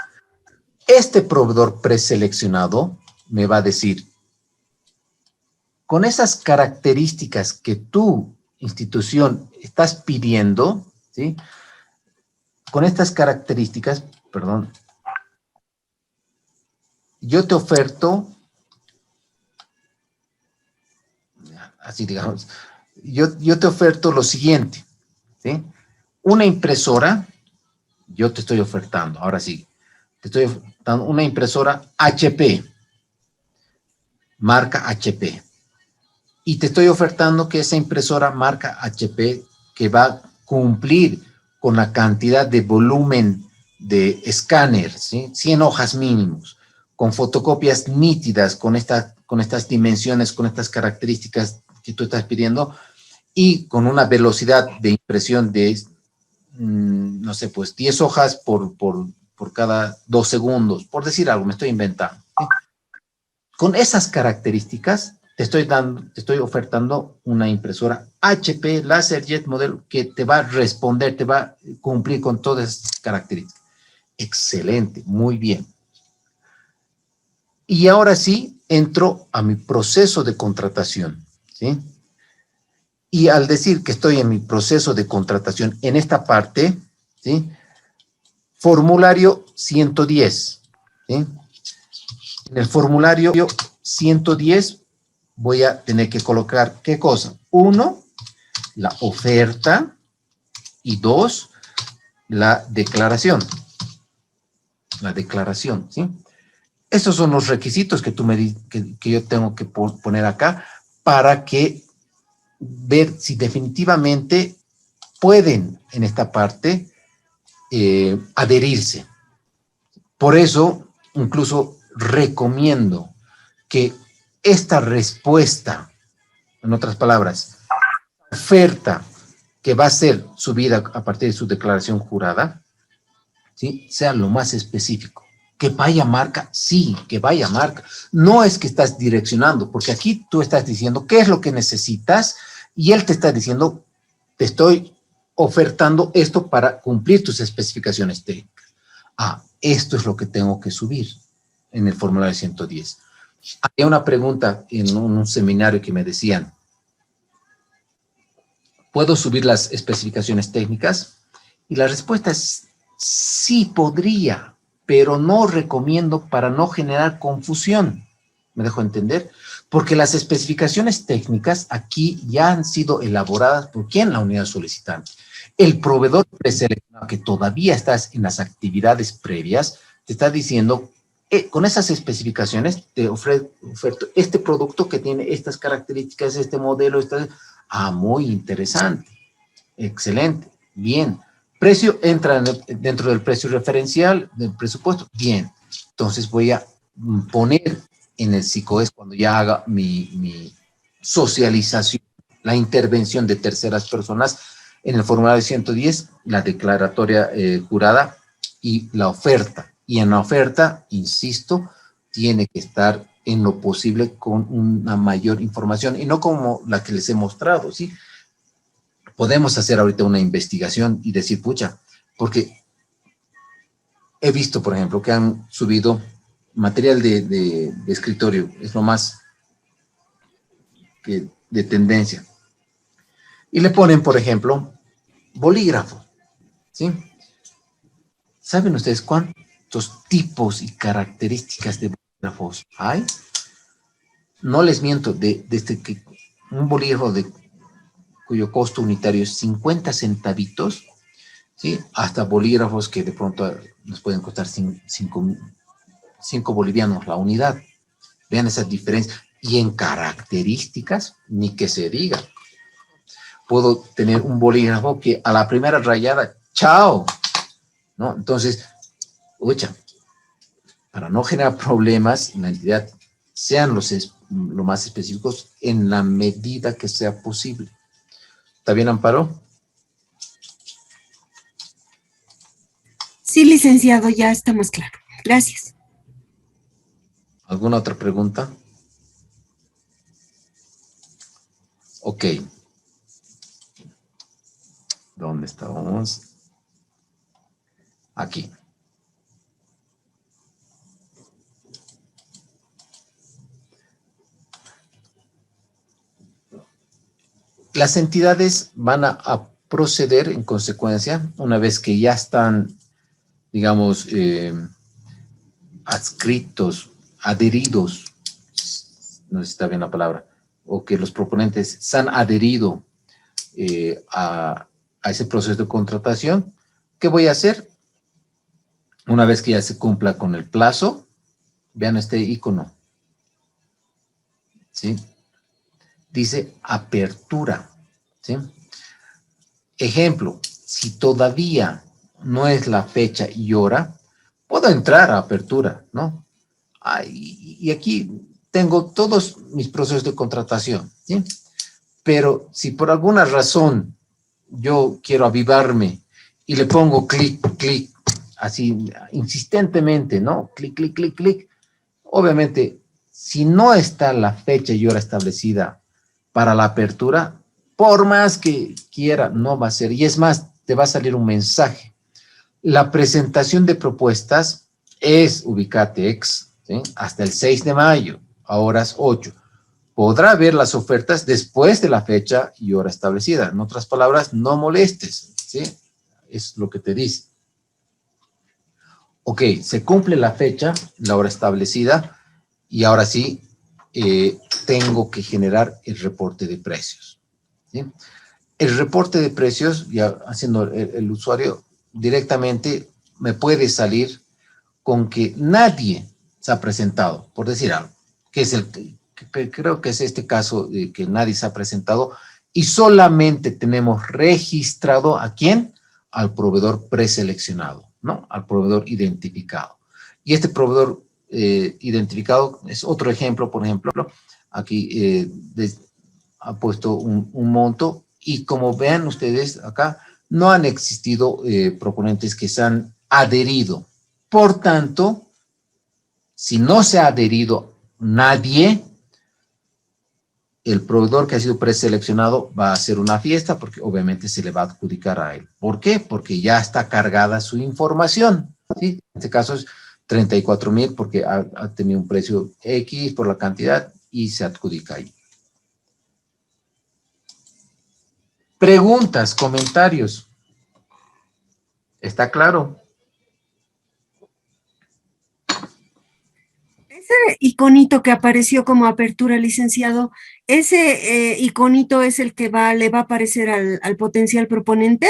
Este proveedor preseleccionado me va a decir, con esas características que tu institución estás pidiendo, ¿sí? Con estas características, perdón, yo te oferto, así digamos, yo te oferto lo siguiente, ¿sí? Una impresora, yo te estoy ofertando, ahora sí, te estoy ofertando una impresora HP, marca HP. Y te estoy ofertando que esa impresora marca HP que va a cumplir con la cantidad de volumen de escáner, ¿sí? 100 hojas mínimos, con fotocopias nítidas, con estas dimensiones, con estas características que tú estás pidiendo, y con una velocidad de impresión de, no sé, pues 10 hojas por cada 2 segundos, por decir algo, me estoy inventando, ¿sí? Con esas características, te estoy ofertando una impresora HP LaserJet modelo que te va a responder, te va a cumplir con todas estas características. Excelente, muy bien. Y ahora sí, entro a mi proceso de contratación, ¿sí? Y al decir que estoy en mi proceso de contratación en esta parte, ¿sí? Formulario 110, ¿sí? En el formulario 110 voy a tener que colocar, ¿qué cosa? 1, la oferta, y 2, la declaración. La declaración, ¿sí? Esos son los requisitos que que yo tengo que poner acá para que ver si definitivamente pueden en esta parte adherirse. Por eso, incluso recomiendo que esta respuesta, en otras palabras, oferta que va a ser subida a partir de su declaración jurada, ¿sí? Sea lo más específico. Que vaya marca, sí, que vaya marca. No es que estás direccionando, porque aquí tú estás diciendo qué es lo que necesitas y él te está diciendo, te estoy ofertando esto para cumplir tus especificaciones técnicas. Ah, esto es lo que tengo que subir en el formulario 110. Había una pregunta en un seminario que me decían, ¿puedo subir las especificaciones técnicas? Y la respuesta es, sí podría, pero no recomiendo para no generar confusión. ¿Me dejo entender? Porque las especificaciones técnicas aquí ya han sido elaboradas por quién, la unidad solicitante. El proveedor preseleccionado que todavía estás en las actividades previas te está diciendo con esas especificaciones te oferto este producto que tiene estas características, este modelo, muy interesante, excelente, bien. Precio entra dentro del precio referencial del presupuesto, bien. Entonces voy a poner en el SICOES cuando ya haga mi socialización, la intervención de terceras personas en el formulario 110, la declaratoria jurada y la oferta. Y en la oferta, insisto, tiene que estar en lo posible con una mayor información y no como la que les he mostrado, ¿sí? Podemos hacer ahorita una investigación y decir, pucha, porque he visto, por ejemplo, que han subido material de escritorio, es lo más que de tendencia. Y le ponen, por ejemplo, bolígrafo, ¿sí? ¿Saben ustedes cuántos tipos y características de bolígrafos hay? No les miento, desde que un bolígrafo cuyo costo unitario es 50 centavitos, ¿sí? Hasta bolígrafos que de pronto nos pueden costar 5 bolivianos la unidad. Vean esas diferencias. Y en características, ni que se diga. Puedo tener un bolígrafo que a la primera rayada, ¡chao! ¿No? Entonces, para no generar problemas en la entidad, sean lo más específicos en la medida que sea posible. ¿Está bien, Amparo? Sí, licenciado, ya está más claro. Gracias. ¿Alguna otra pregunta? Ok. ¿Dónde estábamos? Aquí. Las entidades van a proceder en consecuencia, una vez que ya están, digamos, adscritos, adheridos, no sé si está bien la palabra, o que los proponentes se han adherido a ese proceso de contratación. ¿Qué voy a hacer? Una vez que ya se cumpla con el plazo, vean este icono, ¿sí? Dice apertura, ¿sí? Ejemplo, si todavía no es la fecha y hora, puedo entrar a apertura, ¿no? Y aquí tengo todos mis procesos de contratación, ¿sí? Pero si por alguna razón yo quiero avivarme y le pongo clic, clic, así insistentemente, ¿no? Clic, clic, clic, clic. Obviamente, si no está la fecha y hora establecida para la apertura, por más que quiera, no va a ser. Y es más, te va a salir un mensaje. La presentación de propuestas es, ubicate, ¿sí? Hasta el 6 de mayo, a horas 8. Podrá ver las ofertas después de la fecha y hora establecida. En otras palabras, no molestes, ¿sí? Es lo que te dice. Ok, se cumple la fecha, la hora establecida, y ahora sí, tengo que generar el reporte de precios, ¿sí? El reporte de precios, ya haciendo el usuario, directamente me puede salir con que nadie se ha presentado, por decir algo, que es que creo que es este caso de que nadie se ha presentado y solamente tenemos registrado ¿a quién? Al proveedor preseleccionado, ¿no? Al proveedor identificado. Y este proveedor identificado es otro ejemplo, por ejemplo, aquí ha puesto un monto y como vean ustedes acá, no han existido proponentes que se han adherido. Por tanto, si no se ha adherido nadie, el proveedor que ha sido preseleccionado va a hacer una fiesta porque obviamente se le va a adjudicar a él. ¿Por qué? Porque ya está cargada su información, ¿sí? En este caso es 34,000 porque ha tenido un precio X por la cantidad y se adjudica ahí. Preguntas, comentarios. ¿Está claro? Ese iconito que apareció como apertura, licenciado, ¿ese iconito es el que le va a aparecer al potencial proponente?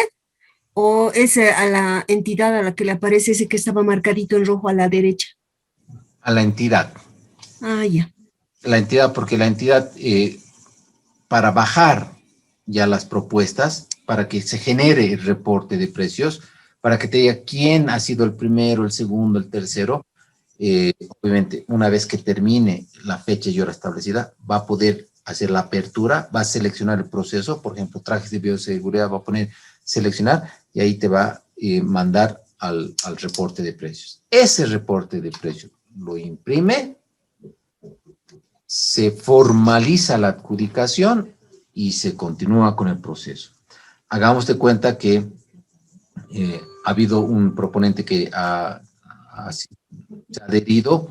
¿O es a la entidad a la que le aparece ese que estaba marcadito en rojo a la derecha? a la entidad. Ah, ya. La entidad, porque la entidad, para bajar ya las propuestas, para que se genere el reporte de precios, para que te diga quién ha sido el primero, el segundo, el tercero, obviamente, una vez que termine la fecha y hora establecida, va a poder hacer la apertura, va a seleccionar el proceso, por ejemplo, trajes de bioseguridad, va a poner seleccionar y ahí te va a mandar al reporte de precios. Ese reporte de precios lo imprime, se formaliza la adjudicación y se continúa con el proceso. Hagamos de cuenta que ha habido un proponente que se ha adherido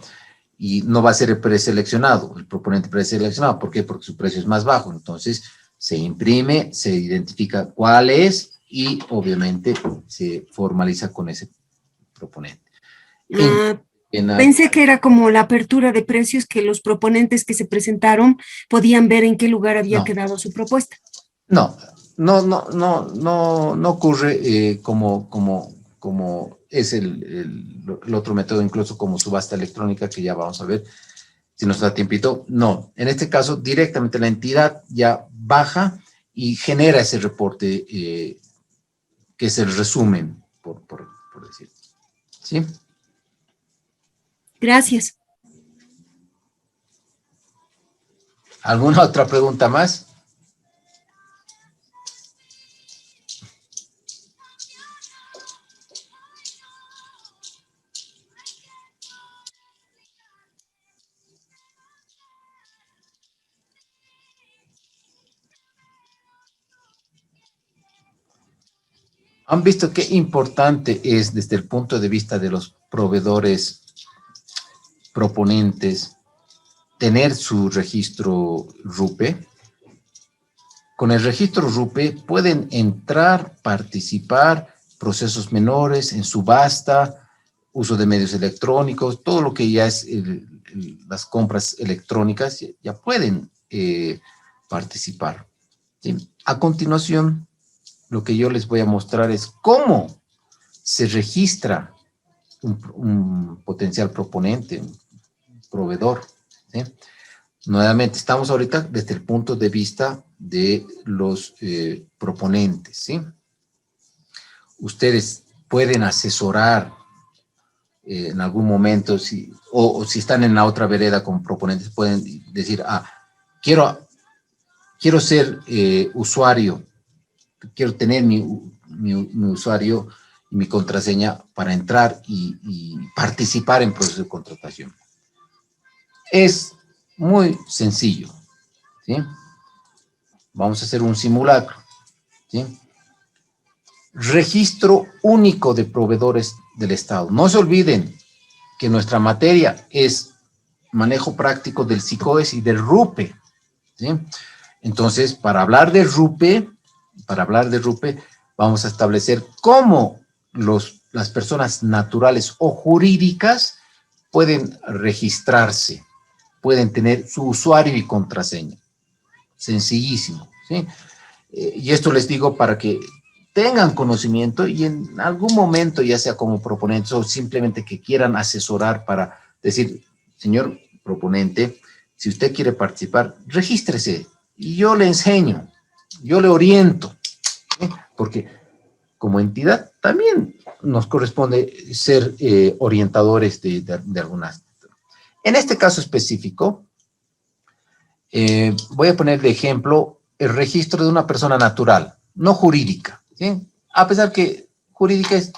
y no va a ser el preseleccionado, el proponente preseleccionado. ¿Por qué? Porque su precio es más bajo. Entonces, se imprime, se identifica cuál es y obviamente se formaliza con ese proponente. Pensé que era como la apertura de precios que los proponentes que se presentaron podían ver en qué lugar había quedado su propuesta. No ocurre como es el otro método, incluso como subasta electrónica, que ya vamos a ver si nos da tiempito. No, en este caso directamente la entidad ya baja y genera ese reporte que es el resumen, por decir. ¿Sí? Gracias. ¿Alguna otra pregunta más? ¿Han visto qué importante es desde el punto de vista de los proveedores proponentes tener su registro RUPE? Con el registro RUPE pueden entrar, participar, procesos menores, en subasta, uso de medios electrónicos, todo lo que ya es las compras electrónicas, ya pueden participar. ¿Sí? A continuación, lo que yo les voy a mostrar es cómo se registra un potencial proponente, un proveedor. ¿Sí? Nuevamente, estamos ahorita desde el punto de vista de los proponentes. ¿Sí? Ustedes pueden asesorar en algún momento, o si están en la otra vereda con proponentes, pueden decir, quiero ser usuario, quiero tener mi usuario y mi contraseña para entrar y participar en proceso de contratación. Es muy sencillo, ¿sí? Vamos a hacer un simulacro, ¿sí? Registro único de proveedores del Estado. No se olviden que nuestra materia es manejo práctico del SICOES y del RUPE, ¿sí? Entonces, para hablar de RUPE, vamos a establecer cómo las personas naturales o jurídicas pueden registrarse, pueden tener su usuario y contraseña. Sencillísimo, ¿sí? Y esto les digo para que tengan conocimiento y en algún momento, ya sea como proponentes o simplemente que quieran asesorar para decir, señor proponente, si usted quiere participar, regístrese y yo le enseño, yo le oriento, ¿sí? Porque como entidad también nos corresponde ser orientadores de algunas. En este caso específico, voy a poner de ejemplo el registro de una persona natural, no jurídica, ¿sí? A pesar que jurídica es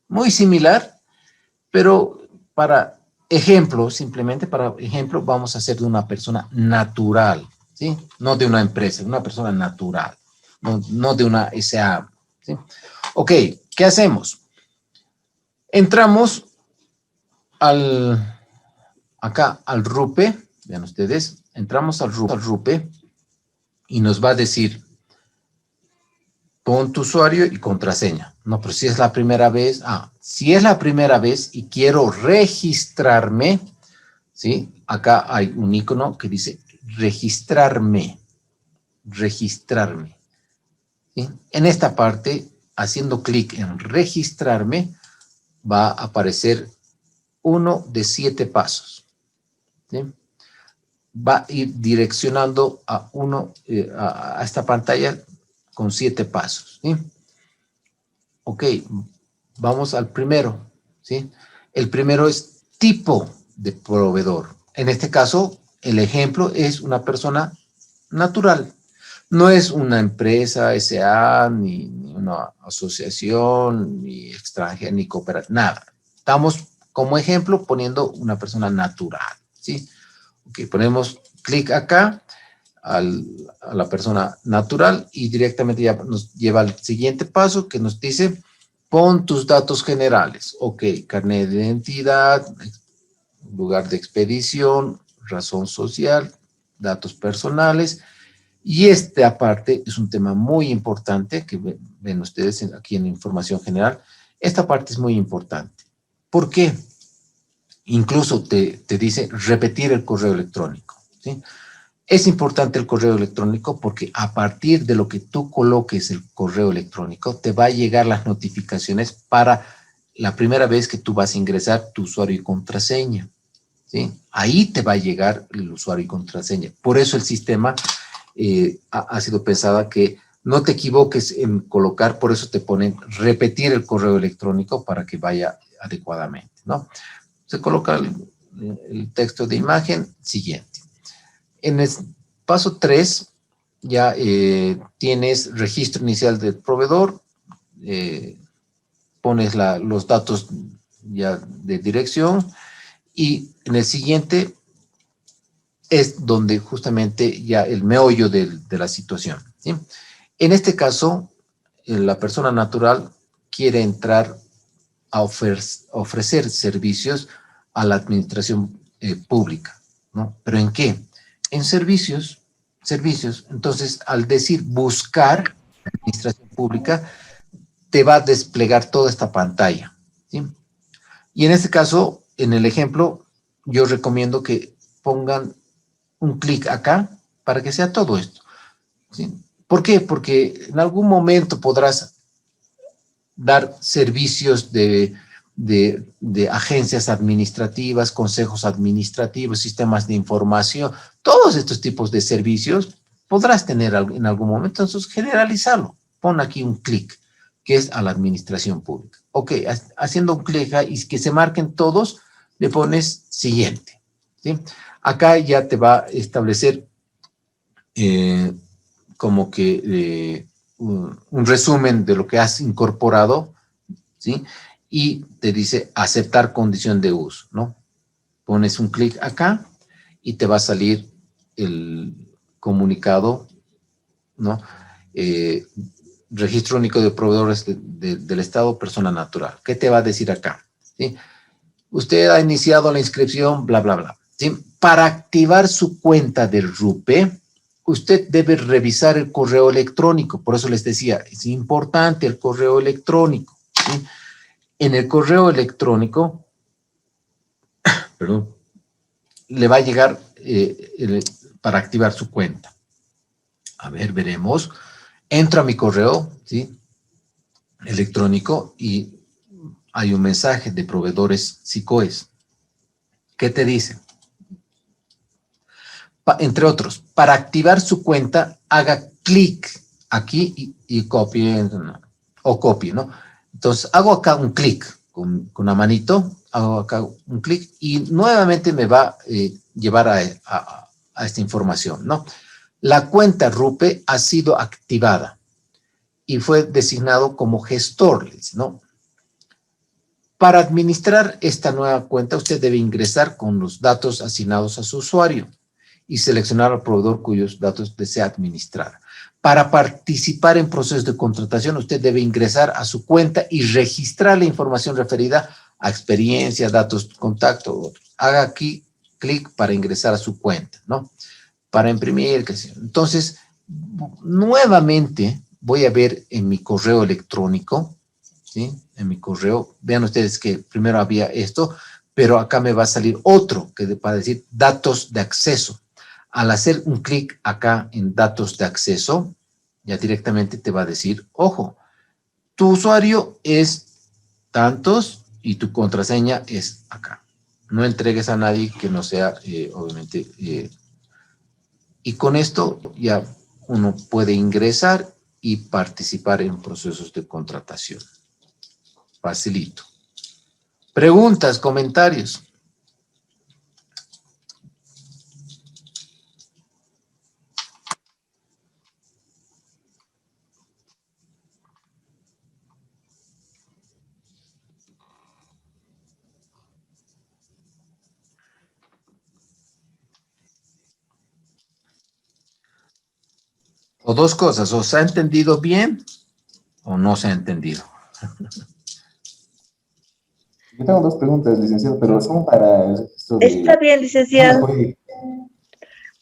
muy similar, pero para ejemplo, simplemente para ejemplo, vamos a hacer de una persona natural, ¿sí? No de una empresa, una persona natural, no de una SA, ¿sí? Ok, ¿qué hacemos? Entramos acá al RUPE, vean ustedes, entramos al RUPE y nos va a decir, pon tu usuario y contraseña. No, pero si es la primera vez, si es la primera vez y quiero registrarme, ¿sí? Acá hay un icono que dice registrarme, ¿sí? En esta parte, haciendo clic en registrarme, va a aparecer uno de 7 pasos. ¿sí? Va a ir direccionando a a esta pantalla con 7 pasos, ¿sí? Ok, vamos al primero, ¿sí? El primero es tipo de proveedor. En este caso, el ejemplo es una persona natural. No es una empresa SA, ni una asociación, ni extranjera, ni cooperativa, nada. Estamos como ejemplo poniendo una persona natural, ¿sí? Ok, ponemos clic acá a la persona natural y directamente ya nos lleva al siguiente paso que nos dice, pon tus datos generales. Ok, carnet de identidad, lugar de expedición, razón social, datos personales. Y esta parte es un tema muy importante que ven ustedes aquí en información general. Esta parte es muy importante. ¿Por qué? Incluso te dice repetir el correo electrónico, ¿sí? Es importante el correo electrónico porque a partir de lo que tú coloques el correo electrónico, te va a llegar las notificaciones para la primera vez que tú vas a ingresar tu usuario y contraseña, ¿sí? Ahí te va a llegar el usuario y contraseña. Por eso el sistema ha sido pensada que no te equivoques en colocar, por eso te ponen repetir el correo electrónico para que vaya adecuadamente, ¿no? Se coloca el texto de imagen siguiente. En el paso 3 ya tienes registro inicial del proveedor, pones los datos ya de dirección y en el siguiente es donde justamente ya el meollo de la situación, ¿sí? En este caso, la persona natural quiere entrar a ofrecer servicios a la administración pública, ¿no? ¿Pero en qué? En servicios. Entonces, al decir buscar administración pública, te va a desplegar toda esta pantalla, ¿sí? Y en este caso, en el ejemplo, yo recomiendo que pongan un clic acá para que sea todo esto, ¿sí? ¿Por qué? Porque en algún momento podrás dar servicios de agencias administrativas, consejos administrativos, sistemas de información, todos estos tipos de servicios podrás tener en algún momento, entonces generalizarlo. Pon aquí un clic, que es a la administración pública. Ok, haciendo un clic y que se marquen todos, le pones siguiente, ¿sí? Acá ya te va a establecer como que un resumen de lo que has incorporado, ¿sí? Y te dice aceptar condición de uso, ¿no? Pones un clic acá y te va a salir el comunicado, ¿no? Registro único de proveedores del Estado, persona natural. ¿Qué te va a decir acá? ¿Sí? Usted ha iniciado la inscripción, bla, bla, bla, ¿sí? Para activar su cuenta del RUPE, usted debe revisar el correo electrónico. Por eso les decía, es importante el correo electrónico, ¿sí? En el correo electrónico, perdón, le va a llegar para activar su cuenta. A ver, veremos. Entro a mi correo, ¿sí? Electrónico y hay un mensaje de proveedores SICOES. ¿Qué te dice? Entre otros, para activar su cuenta, haga clic aquí y copie, o copie, ¿no? Entonces, hago acá un clic con una manito, hago acá un clic y nuevamente me va a llevar a esta información, ¿no? La cuenta RUPE ha sido activada y fue designado como gestor, ¿no? Para administrar esta nueva cuenta, usted debe ingresar con los datos asignados a su usuario y seleccionar al proveedor cuyos datos desea administrar. Para participar en procesos de contratación, usted debe ingresar a su cuenta y registrar la información referida a experiencia, datos de contacto, otros. Haga aquí clic para ingresar a su cuenta, ¿no? Para imprimir, qué sé yo. Entonces, nuevamente voy a ver en mi correo electrónico, ¿sí? En mi correo, vean ustedes que primero había esto, pero acá me va a salir otro que va a decir datos de acceso. Al hacer un clic acá en datos de acceso, ya directamente te va a decir, ojo, tu usuario es tantos y tu contraseña es acá. no entregues a nadie que no sea, obviamente, y con esto ya uno puede ingresar y participar en procesos de contratación. Facilito. Preguntas, comentarios. O dos cosas, o se ha entendido bien o no se ha entendido. Yo tengo dos preguntas, licenciado, pero son para el registro Está de... bien, licenciado. Oye,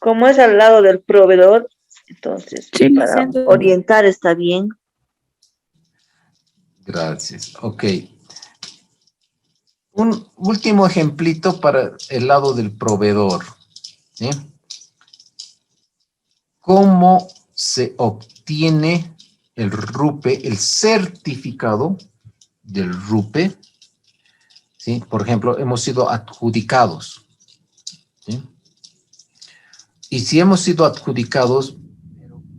Como es al lado del proveedor, entonces Sí, para licenciado. orientar está bien. Gracias. Ok. Un último ejemplito para el lado del proveedor. ¿Sí? ¿Cómo se obtiene el RUPE, el certificado del RUPE? ¿Sí? Por ejemplo, hemos sido adjudicados. ¿Sí? Y si hemos sido adjudicados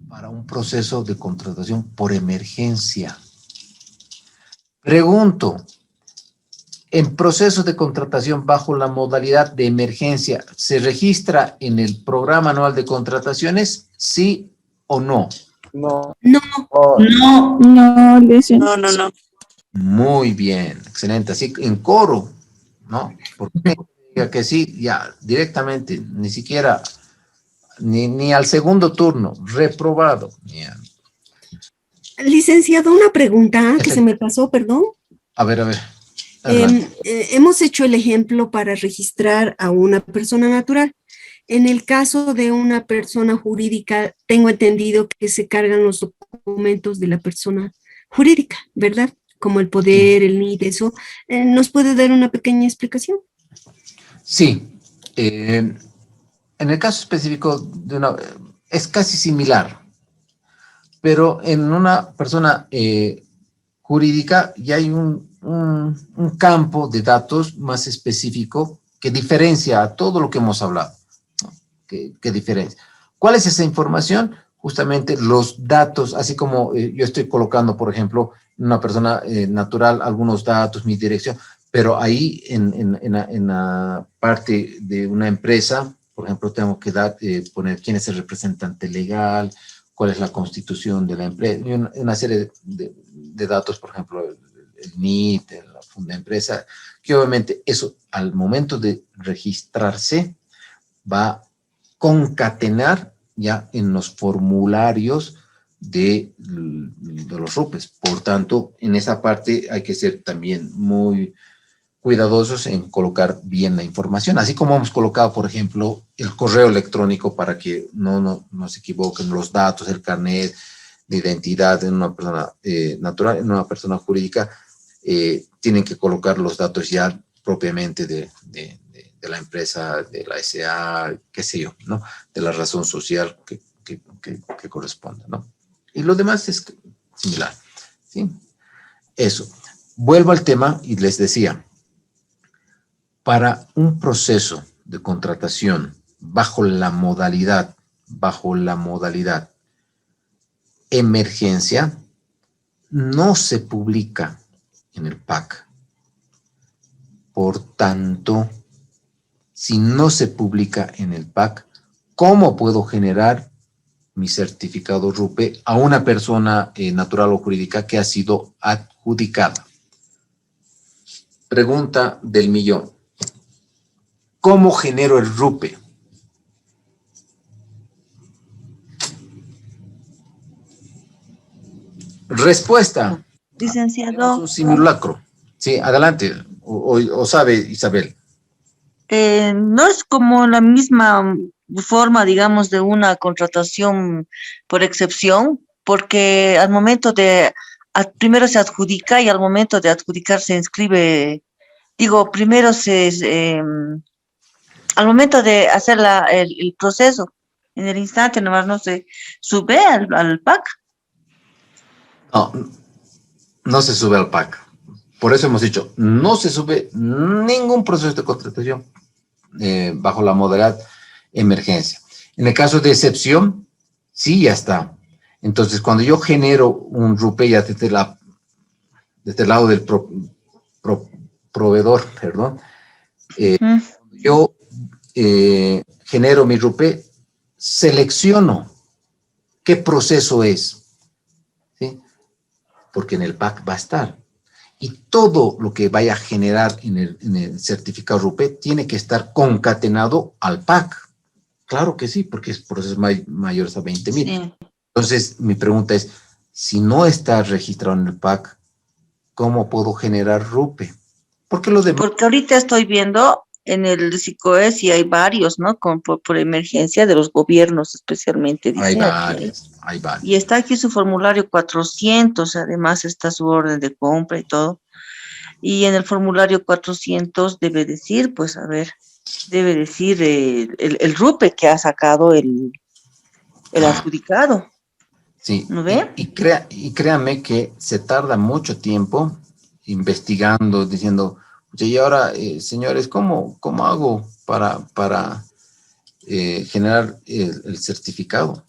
para un proceso de contratación por emergencia. Pregunto, en proceso de contratación bajo la modalidad de emergencia, ¿se registra en el programa anual de contrataciones? ¿Sí o no? No, No, no, No, licenciado. No. Muy bien, excelente. Así en coro, ¿no? Porque diga que sí, ya directamente, ni siquiera, ni al segundo turno, reprobado. Ya. licenciado, una pregunta que se me pasó, perdón. A ver, adelante. Hemos hecho el ejemplo para registrar a una persona natural. En el caso de una persona jurídica, tengo entendido que se cargan los documentos de la persona jurídica, ¿verdad? Como el poder, el NID, eso. ¿Nos puede dar una pequeña explicación? Sí. En el caso específico de es casi similar, pero en una persona jurídica ya hay un campo de datos más específico que diferencia a todo lo que hemos hablado. ¿No? ¿Qué diferencia? ¿Cuál es esa información? Justamente los datos, así como yo estoy colocando, por ejemplo, en una persona natural, algunos datos, mi dirección, pero ahí en la parte de una empresa, por ejemplo, tengo que poner quién es el representante legal, cuál es la constitución de la empresa, y una serie de datos, por ejemplo, el NIT, la funda empresa, que obviamente eso al momento de registrarse va a concatenar ya en los formularios de los RUPES. Por tanto, en esa parte hay que ser también muy cuidadosos en colocar bien la información, así como hemos colocado, por ejemplo, el correo electrónico para que no se equivoquen los datos, el carnet de identidad en una persona natural, en una persona jurídica, tienen que colocar los datos ya propiamente de la empresa, de la SA, qué sé yo, ¿no? De la razón social que corresponda, ¿no? Y lo demás es similar, ¿sí? Eso. Vuelvo al tema y les decía, para un proceso de contratación bajo la modalidad emergencia, no se publica en el PAC. Por tanto, si no se publica en el PAC, ¿cómo puedo generar mi certificado RUPE a una persona natural o jurídica que ha sido adjudicada? Pregunta del millón. ¿Cómo genero el RUPE? Respuesta. Licenciado, Un simulacro. Sí, adelante. O sabe Isabel. no es como la misma forma, digamos, de una contratación por excepción, porque al momento primero se adjudica y al momento de adjudicar se inscribe, digo, primero al momento de hacer el proceso, en el instante nomás no se sube al PAC. No se sube al PAC. Por eso hemos dicho, no se sube ningún proceso de contratación bajo la modalidad emergencia. En el caso de excepción, sí, ya está. Entonces, cuando yo genero un RUPE ya desde el lado del proveedor, perdón, yo genero mi RUPE, selecciono qué proceso es, ¿sí? Porque en el PAC va a estar. Y todo lo que vaya a generar en el certificado RUPE tiene que estar concatenado al PAC. Claro que sí, porque es procesos mayores a 20.000. Sí. Entonces, mi pregunta es, si no está registrado en el PAC, ¿cómo puedo generar RUPE? Porque los demás... Porque ahorita estoy viendo en el SICOES y hay varios, ¿no? Por emergencia de los gobiernos especialmente. Dice Hay aquí. varios. Y está aquí su formulario 400, además está su orden de compra y todo. Y en el formulario 400 debe decir, pues a ver, debe decir el RUPE que ha sacado el adjudicado. Sí, ¿No ve? y créanme que se tarda mucho tiempo investigando, diciendo, oye, y ahora, señores, ¿cómo hago para generar el certificado?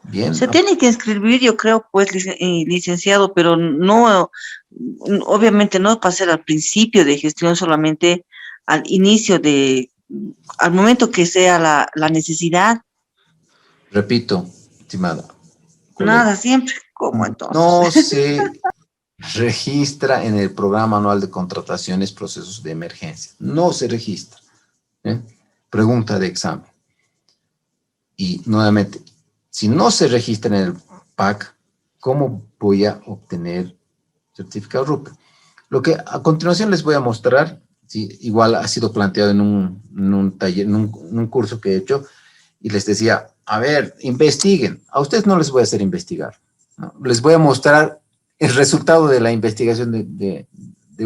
Bien. Se tiene que inscribir, yo creo, pues, licenciado, pero no, obviamente no va a ser al principio de gestión, solamente al inicio al momento que sea la necesidad. Repito, estimada colega, Nada, siempre. ¿Cómo entonces? no se registra en el programa anual de contrataciones procesos de emergencia. No se registra. Pregunta de examen. Y nuevamente, si no se registra en el PAC, ¿cómo voy a obtener certificado RUPE? Lo que a continuación les voy a mostrar, ¿sí? Igual ha sido planteado en un taller, en un curso que he hecho, y les decía, a ver, investiguen. A ustedes no les voy a hacer investigar, ¿no? Les voy a mostrar el resultado de la investigación de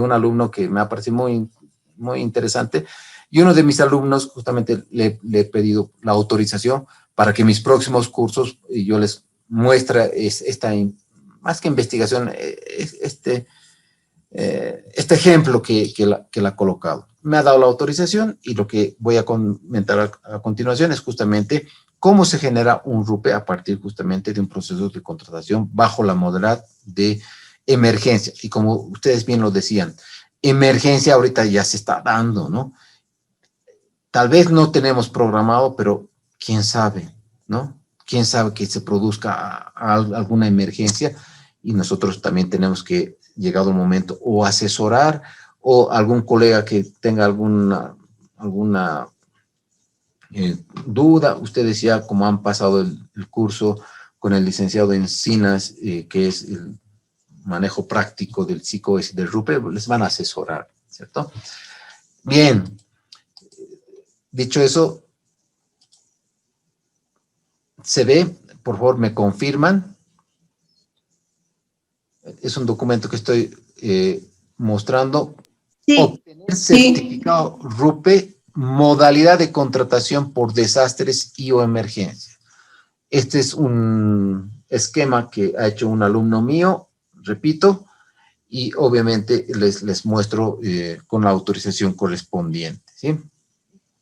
un alumno que me ha parecido muy interesante, y uno de mis alumnos justamente le he pedido la autorización para que mis próximos cursos yo les muestre más que investigación, este ejemplo que la ha colocado. Me ha dado la autorización y lo que voy a comentar a continuación es justamente cómo se genera un RUPE a partir justamente de un proceso de contratación bajo la modalidad de emergencia. Y como ustedes bien lo decían, emergencia ahorita ya se está dando, ¿no? Tal vez no tenemos programado, pero quién sabe, ¿no? Quién sabe que se produzca alguna emergencia y nosotros también tenemos que, llegado el momento, o asesorar o algún colega que tenga alguna duda. Ustedes ya, como han pasado el curso con el licenciado Encinas, que es el manejo práctico del SICOES y del RUPE, les van a asesorar, ¿cierto? Bien. Dicho eso, ¿se ve? Por favor, me confirman. Es un documento que estoy mostrando. Sí. Obtener certificado RUPE, modalidad de contratación por desastres y o emergencias. Este es un esquema que ha hecho un alumno mío, repito, y obviamente les muestro con la autorización correspondiente, ¿sí?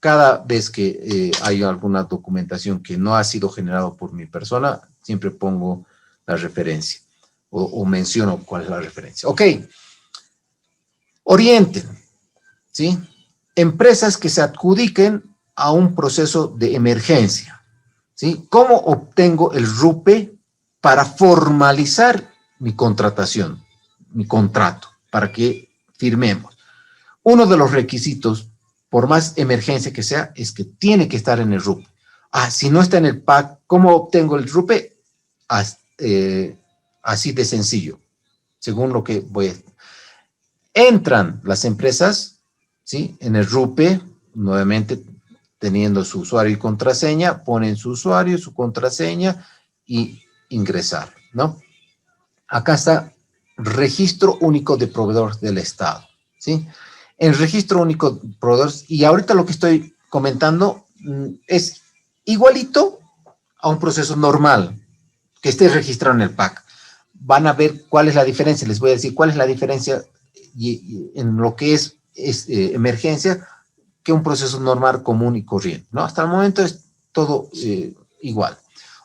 Cada vez que hay alguna documentación que no ha sido generada por mi persona, siempre pongo la referencia o menciono cuál es la referencia. Ok. Orienten, ¿sí? Empresas que se adjudiquen a un proceso de emergencia, ¿sí? ¿Cómo obtengo el RUPE para formalizar mi contratación, mi contrato, para que firmemos? Uno de los requisitos, por más emergencia que sea, es que tiene que estar en el RUPE. Si no está en el PAC, ¿cómo obtengo el RUPE? Así de sencillo, según lo que voy a... Entran las empresas, ¿sí? En el RUPE, nuevamente teniendo su usuario y contraseña, ponen su usuario, su contraseña y ingresar, ¿no? Acá está Registro Único de Proveedores del Estado, ¿sí? En Registro Único de Proveedores, y ahorita lo que estoy comentando es igualito a un proceso normal que esté registrado en el PAC. van a ver cuál es la diferencia. Les voy a decir cuál es la diferencia en lo que es emergencia que un proceso normal, común y corriente, ¿no? Hasta el momento es todo igual.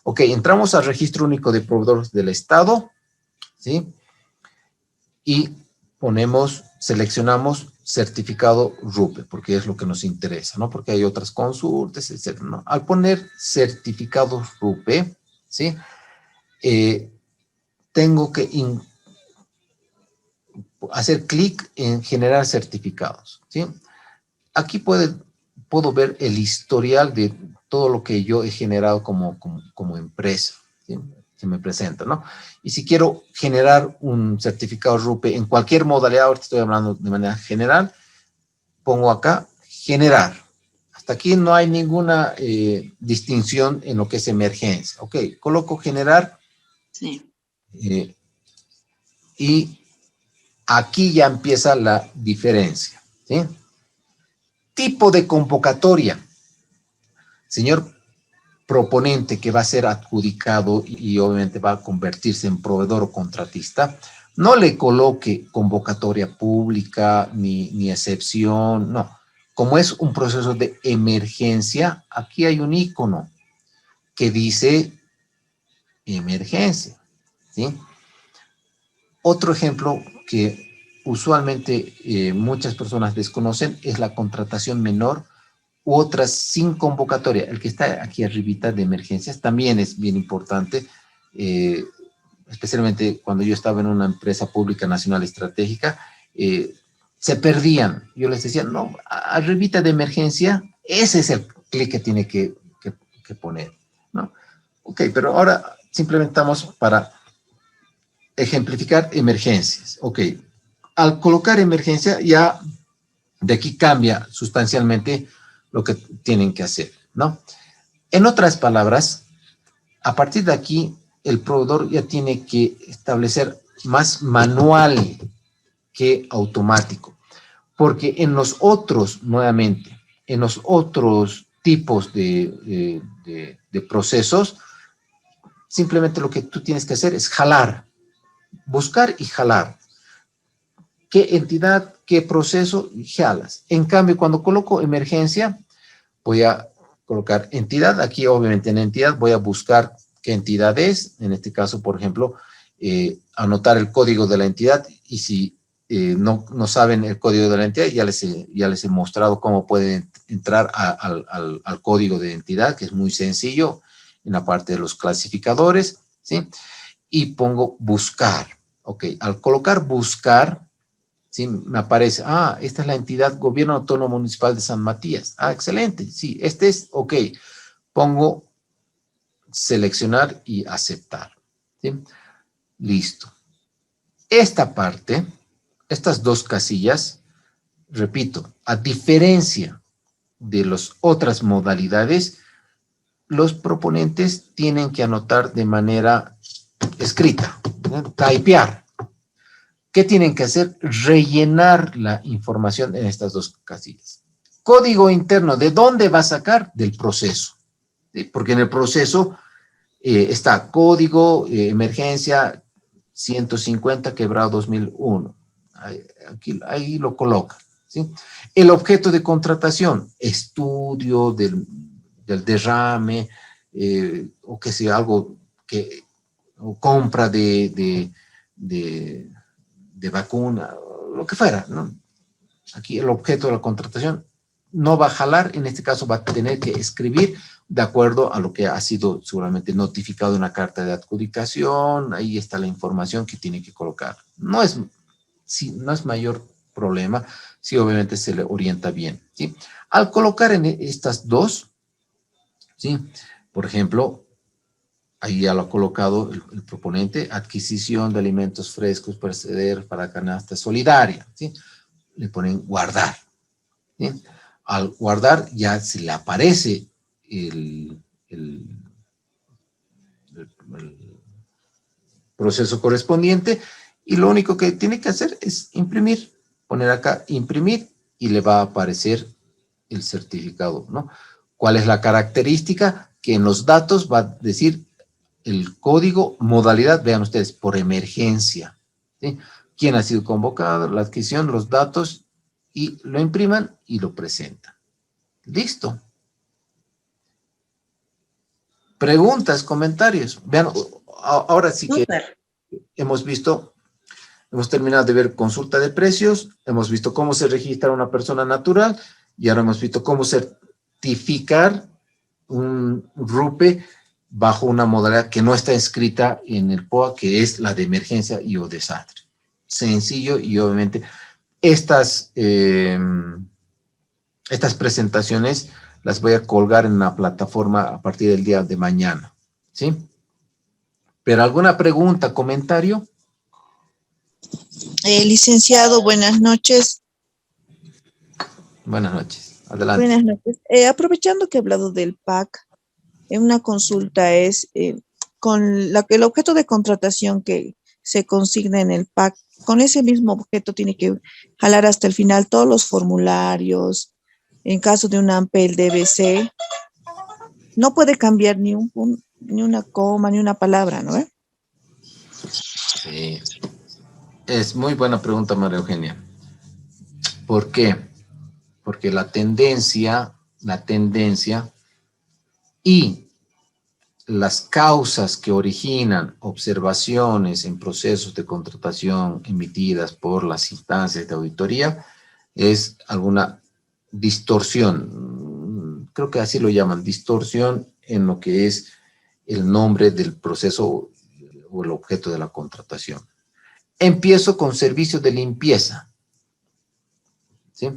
Ok, entramos al registro único de proveedores del Estado, ¿sí? Y seleccionamos certificado RUPE, porque es lo que nos interesa, ¿no? Porque hay otras consultas, etc., ¿no? Al poner certificado RUPE, ¿sí? Tengo que hacer clic en generar certificados, ¿sí? Aquí puedo ver el historial de todo lo que yo he generado como empresa, ¿sí? Se me presenta, ¿no? Y si quiero generar un certificado RUPE en cualquier modalidad, ahorita estoy hablando de manera general, pongo acá, generar. Hasta aquí no hay ninguna distinción en lo que es emergencia. Ok, coloco generar. Sí. Y aquí ya empieza la diferencia, ¿sí? Tipo de convocatoria. Señor proponente que va a ser adjudicado y obviamente va a convertirse en proveedor o contratista, no le coloque convocatoria pública ni excepción, no. Como es un proceso de emergencia, aquí hay un icono que dice emergencia, ¿sí? Otro ejemplo que usualmente muchas personas desconocen es la contratación menor u otras sin convocatoria. El que está aquí arribita de emergencias también es bien importante, especialmente cuando yo estaba en una empresa pública nacional estratégica, se perdían. Yo les decía, no, arribita de emergencia, ese es el clic que tiene que poner, ¿no? Ok, pero ahora simplemente estamos para ejemplificar emergencias. Ok, al colocar emergencia ya de aquí cambia sustancialmente lo que tienen que hacer, ¿no? En otras palabras, a partir de aquí el proveedor ya tiene que establecer más manual que automático, porque en los otros, nuevamente, en los otros tipos de procesos, simplemente lo que tú tienes que hacer es jalar, buscar y jalar. ¿Qué entidad, qué proceso? Jalas. En cambio, cuando coloco emergencia, voy a colocar entidad. Aquí, obviamente, en entidad voy a buscar qué entidad es. En este caso, por ejemplo, anotar el código de la entidad. Y si no saben el código de la entidad, ya les he mostrado cómo pueden entrar al código de entidad, que es muy sencillo en la parte de los clasificadores, ¿sí? Y pongo buscar. Ok, al colocar buscar, ¿sí? Me aparece, esta es la entidad Gobierno Autónomo Municipal de San Matías. Excelente, sí, este es, ok. Pongo seleccionar y aceptar, ¿sí? Listo. Esta parte, estas dos casillas, repito, a diferencia de las otras modalidades, los proponentes tienen que anotar de manera escrita, ¿no? Typear. ¿Qué tienen que hacer? Rellenar la información en estas dos casillas. Código interno, ¿de dónde va a sacar? Del proceso, ¿sí? Porque en el proceso está código, emergencia 150 quebrado 2001. Ahí lo coloca, ¿sí? El objeto de contratación, estudio del derrame, o que sea algo que, o compra de vacuna, lo que fuera, ¿no? Aquí el objeto de la contratación no va a jalar, en este caso va a tener que escribir de acuerdo a lo que ha sido seguramente notificado en la carta de adjudicación. Ahí está la información que tiene que colocar. No es mayor problema si obviamente se le orienta bien, ¿sí? Al colocar en estas dos, ¿sí? Por ejemplo, ahí ya lo ha colocado el proponente, adquisición de alimentos frescos proceder para canasta solidaria, ¿sí? Le ponen guardar, ¿sí? Al guardar ya se le aparece el proceso correspondiente y lo único que tiene que hacer es imprimir, poner acá imprimir y le va a aparecer el certificado, ¿no? ¿Cuál es la característica? Que en los datos va a decir el código, modalidad, vean ustedes, por emergencia, ¿sí? ¿Quién ha sido convocado? La adquisición, los datos, y lo impriman y lo presentan. Listo. Preguntas, comentarios. Vean, ahora sí que Súper. hemos terminado de ver consulta de precios, hemos visto cómo se registra una persona natural y ahora hemos visto cómo certificar un RUPE bajo una modalidad que no está inscrita en el POA, que es la de emergencia y o desastre. Sencillo, y obviamente estas presentaciones las voy a colgar en la plataforma a partir del día de mañana, ¿sí? ¿Pero alguna pregunta, comentario? Licenciado, buenas noches. Buenas noches, adelante. Buenas noches. Aprovechando que he hablado del PAC, una consulta es el objeto de contratación que se consigna en el PAC, con ese mismo objeto tiene que jalar hasta el final todos los formularios. En caso de un AMPE, el DBC, no puede cambiar ni una coma, ni una palabra, ¿no? Sí. Es muy buena pregunta, María Eugenia. ¿Por qué? Porque la tendencia y las causas que originan observaciones en procesos de contratación emitidas por las instancias de auditoría es alguna distorsión, creo que así lo llaman, distorsión en lo que es el nombre del proceso o el objeto de la contratación. Empiezo con servicios de limpieza, ¿sí?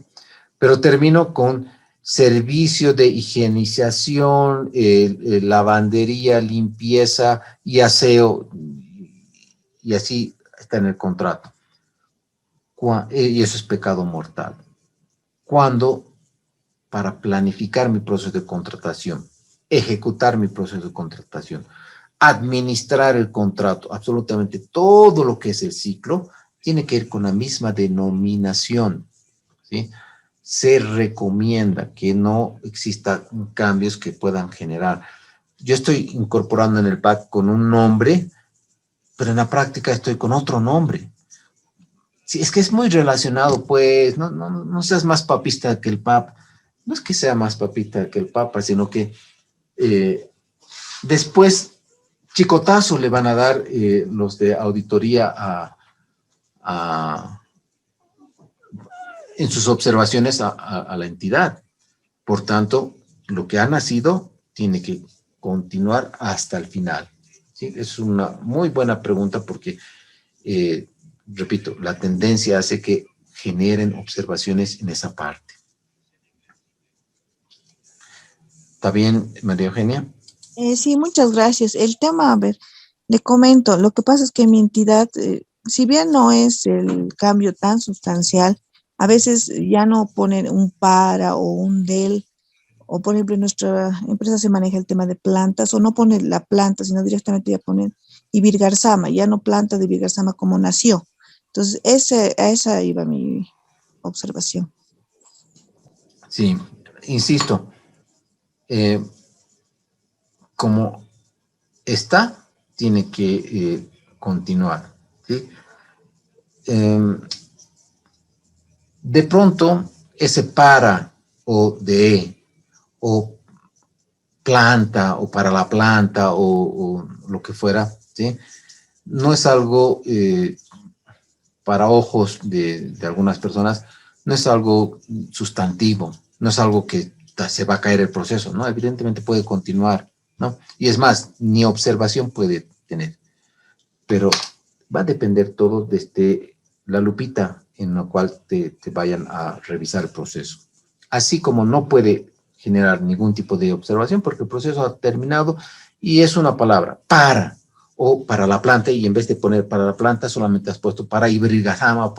Pero termino con servicio de higienización, lavandería, limpieza y aseo, y así está en el contrato. Y eso es pecado mortal. Cuando, para planificar mi proceso de contratación, ejecutar mi proceso de contratación, administrar el contrato, absolutamente todo lo que es el ciclo, tiene que ir con la misma denominación, ¿sí? Se recomienda que no existan cambios que puedan generar. Yo estoy incorporando en el PAC con un nombre, pero en la práctica estoy con otro nombre. Sí, es que es muy relacionado, pues, no seas más papista que el Papa. No es que sea más papista que el Papa, sino que después chicotazo le van a dar los de auditoría en sus observaciones a la entidad. Por tanto, lo que ha nacido tiene que continuar hasta el final, ¿sí? Es una muy buena pregunta porque, repito, la tendencia hace que generen observaciones en esa parte. ¿Está bien, María Eugenia? Sí, muchas gracias. El tema, a ver, le comento, lo que pasa es que mi entidad, si bien no es el cambio tan sustancial, a veces ya no ponen un para o un del, o por ejemplo en nuestra empresa se maneja el tema de plantas, o no pone la planta, sino directamente ya ponen Ibirgarzama, ya no planta de Ibirgarzama como nació. Entonces, a esa iba mi observación. Sí, insisto, como está, tiene que continuar, ¿sí? De pronto, ese para o de o planta o para la planta o lo que fuera, ¿sí? No es algo, para ojos de algunas personas, no es algo sustantivo, no es algo que se va a caer el proceso, ¿no? Evidentemente puede continuar, ¿no? Y es más, ni observación puede tener, pero va a depender todo desde la lupita en la cual te vayan a revisar el proceso. Así como no puede generar ningún tipo de observación porque el proceso ha terminado y es una palabra, para, o para la planta, y en vez de poner para la planta solamente has puesto para Ibirgarzama,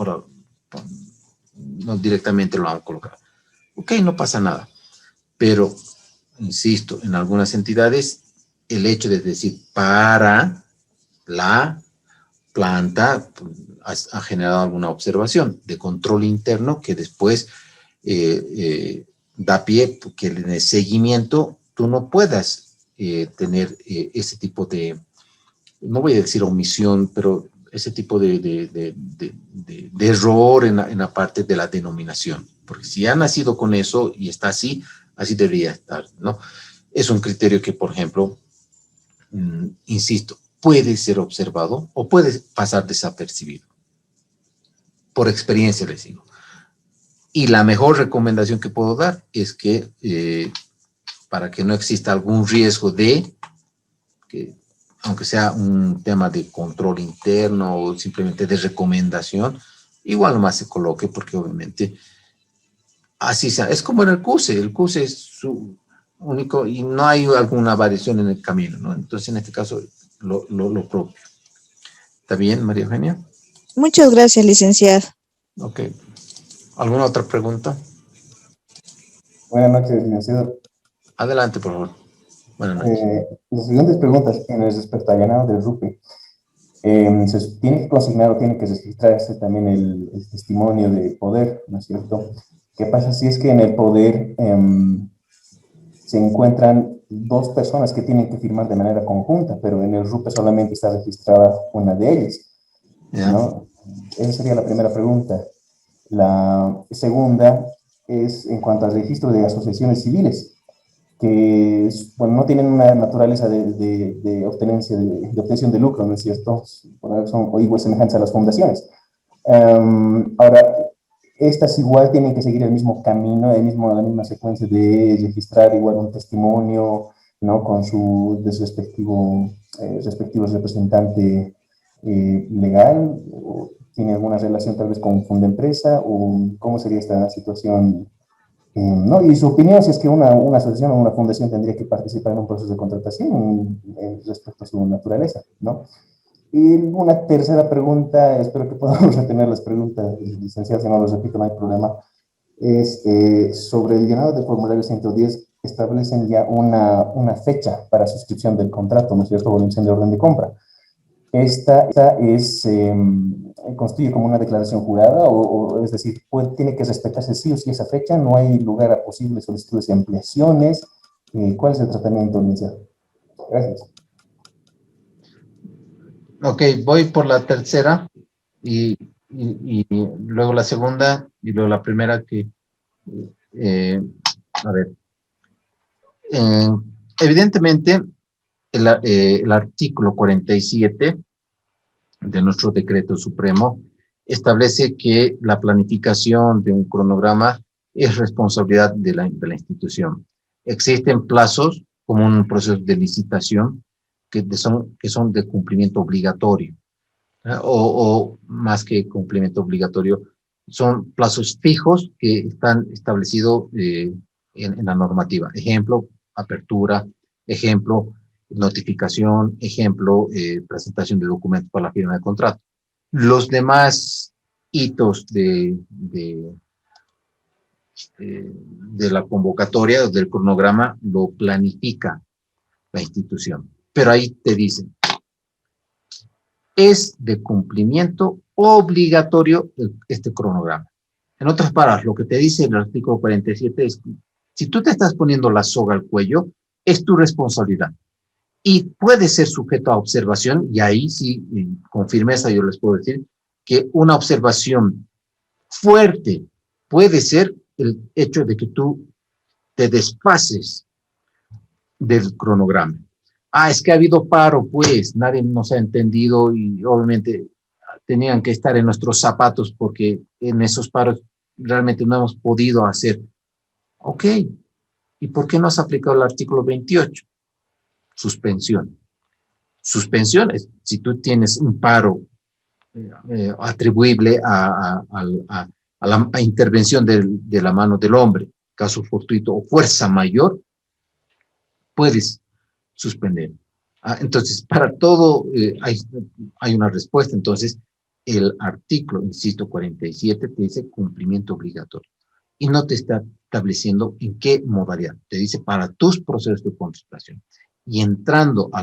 no directamente lo han colocado. Ok, no pasa nada. Pero, insisto, en algunas entidades, el hecho de decir para la planta ha generado alguna observación de control interno que después da pie que en el seguimiento tú no puedas tener ese tipo de no voy a decir omisión, pero ese tipo de error en la parte de la denominación. Porque si ha nacido con eso y está así, así debería estar, ¿no? Es un criterio que, por ejemplo, insisto, puede ser observado o puede pasar desapercibido. Por experiencia les digo. Y la mejor recomendación que puedo dar es que, para que no exista algún riesgo de que, aunque sea un tema de control interno o simplemente de recomendación, igual nomás se coloque, porque obviamente así sea. Es como en el CUSE es su único, y no hay alguna variación en el camino, ¿no? Entonces, en este caso, lo propio. ¿Está bien, María Eugenia? Muchas gracias, licenciado. Ok. ¿Alguna otra pregunta? Buenas noches, licenciado. Adelante, por favor. Buenas noches. Las siguientes preguntas respecto al llenado del RUPE. Se tiene que consignar o tiene que registrarse también el testimonio de poder, ¿no es cierto? ¿Qué pasa si es que en el poder se encuentran dos personas que tienen que firmar de manera conjunta, pero en el RUPE solamente está registrada una de ellas, ¿no? Esa sería la primera pregunta. La segunda es en cuanto al registro de asociaciones civiles, que bueno, no tienen una naturaleza de obtención de lucro, ¿no es cierto? Son igual semejantes a las fundaciones. Ahora, estas igual tienen que seguir el mismo camino, la misma secuencia de registrar igual un testimonio, ¿no? Con su respectivo representante legal, o tiene alguna relación tal vez con un fondo de empresa, o cómo sería esta situación, ¿no? Y su opinión, si es que una asociación o una fundación tendría que participar en un proceso de contratación respecto a su naturaleza, ¿no? Y una tercera pregunta, espero que podamos retener las preguntas, licenciado, si no los repito no hay problema, es sobre el llenado del formulario 110, establecen ya una fecha para suscripción del contrato, ¿no es cierto?, o emisión de orden de compra. Esta constituye como una declaración jurada, o es decir, tiene que respetarse sí o sí esa fecha, no hay lugar a posibles solicitudes de ampliaciones. ¿Cuál es el tratamiento, licenciado? Gracias. Ok, voy por la tercera y luego la segunda y luego la primera que, a ver, evidentemente el artículo 47 de nuestro decreto supremo establece que la planificación de un cronograma es responsabilidad de la institución. Existen plazos como un proceso de licitación que son de cumplimiento obligatorio, o más que cumplimiento obligatorio, son plazos fijos que están establecidos en la normativa. Ejemplo, apertura, ejemplo, notificación, ejemplo, presentación de documentos para la firma de contrato. Los demás hitos de la convocatoria o del cronograma lo planifica la institución. Pero ahí te dicen, es de cumplimiento obligatorio este cronograma. En otras palabras, lo que te dice el artículo 47 es, si tú te estás poniendo la soga al cuello, es tu responsabilidad. Y puede ser sujeto a observación, y ahí sí, con firmeza yo les puedo decir, que una observación fuerte puede ser el hecho de que tú te desfases del cronograma. Es que ha habido paro, pues, nadie nos ha entendido y obviamente tenían que estar en nuestros zapatos porque en esos paros realmente no hemos podido hacer. Ok, ¿y por qué no has aplicado el artículo 28? Suspensión. Suspensión es si tú tienes un paro atribuible a la intervención de la mano del hombre, caso fortuito o fuerza mayor, puedes suspender. Entonces, para todo hay una respuesta. Entonces, el artículo, insisto, 47 te dice cumplimiento obligatorio y no te está estableciendo en qué modalidad. Te dice para tus procesos de contratación. Y entrando a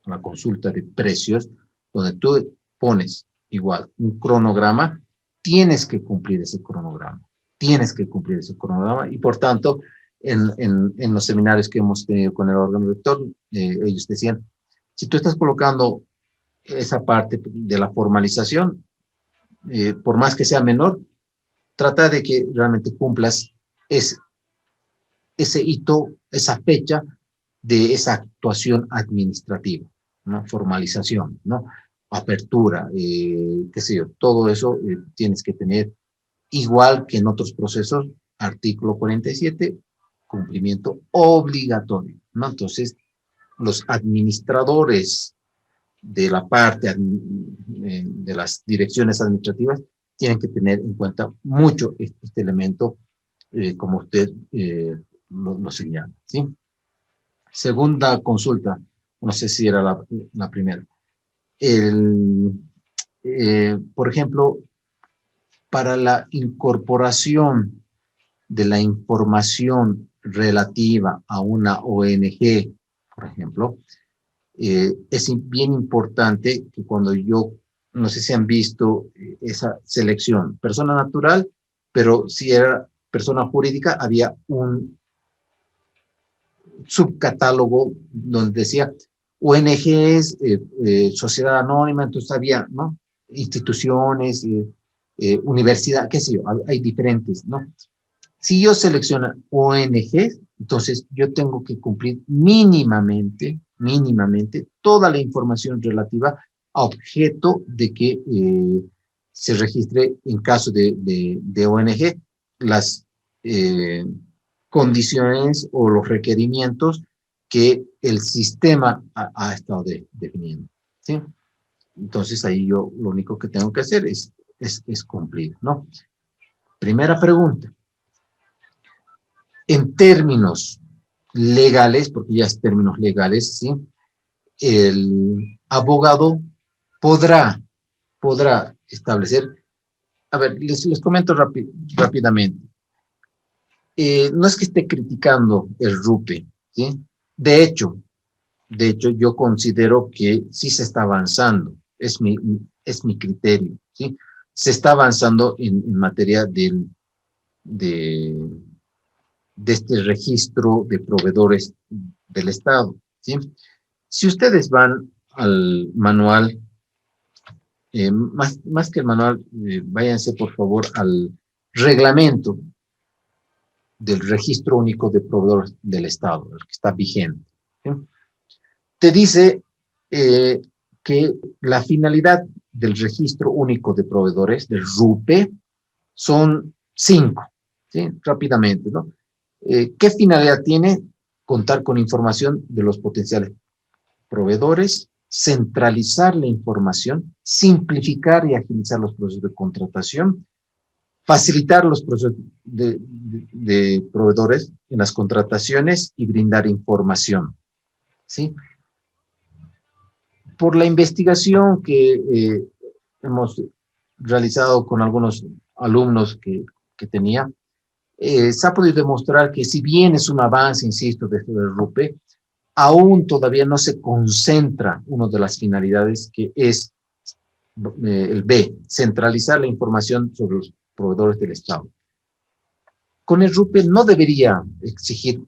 la consulta de precios, donde tú pones igual un cronograma, tienes que cumplir ese cronograma. Tienes que cumplir ese cronograma y por tanto, en los seminarios que hemos tenido con el órgano rector, ellos decían, Si tú estás colocando esa parte de la formalización, por más que sea menor, trata de que realmente cumplas ese hito, esa fecha de esa actuación administrativa, ¿no? Formalización, ¿no? Apertura, qué sé yo, todo eso tienes que tener igual que en otros procesos, artículo 47, cumplimiento obligatorio, ¿no? Entonces, los administradores de la parte de las direcciones administrativas tienen que tener en cuenta mucho este elemento, como usted lo señala, ¿sí? Segunda consulta, no sé si era la primera. Por ejemplo, para la incorporación de la información relativa a una ONG, por ejemplo, es bien importante que cuando no sé si han visto esa selección, persona natural, pero si era persona jurídica, había un subcatálogo donde decía ONGs, sociedad anónima, entonces había, ¿no? Instituciones, universidad, qué sé yo, hay diferentes, ¿no? Si yo selecciono ONGs, entonces yo tengo que cumplir mínimamente toda la información relativa a objeto de que se registre en caso de ONG las condiciones o los requerimientos que el sistema ha estado definiendo, ¿sí? Entonces ahí yo lo único que tengo que hacer es cumplir, ¿no? Primera pregunta. En términos legales, porque ya es términos legales, ¿sí? El abogado podrá establecer, a ver, les comento rápidamente. No es que esté criticando el RUPE, ¿sí? De hecho, yo considero que sí se está avanzando, es mi criterio, ¿sí? Se está avanzando en materia de este registro de proveedores del Estado, ¿sí? Si ustedes van al manual, más que el manual, váyanse por favor al reglamento del Registro Único de Proveedores del Estado, el que está vigente, ¿sí? Te dice que la finalidad del Registro Único de Proveedores, del RUPE, son 5, ¿sí? Rápidamente, ¿no? ¿Qué finalidad tiene? Contar con información de los potenciales proveedores, centralizar la información, simplificar y agilizar los procesos de contratación, facilitar los procesos de proveedores en las contrataciones y brindar información, ¿sí? Por la investigación que hemos realizado con algunos alumnos que tenía, se ha podido demostrar que si bien es un avance, insisto, desde el RUPE, aún todavía no se concentra una de las finalidades que es el B, centralizar la información sobre los proveedores del Estado. Con el RUPE no debería exigir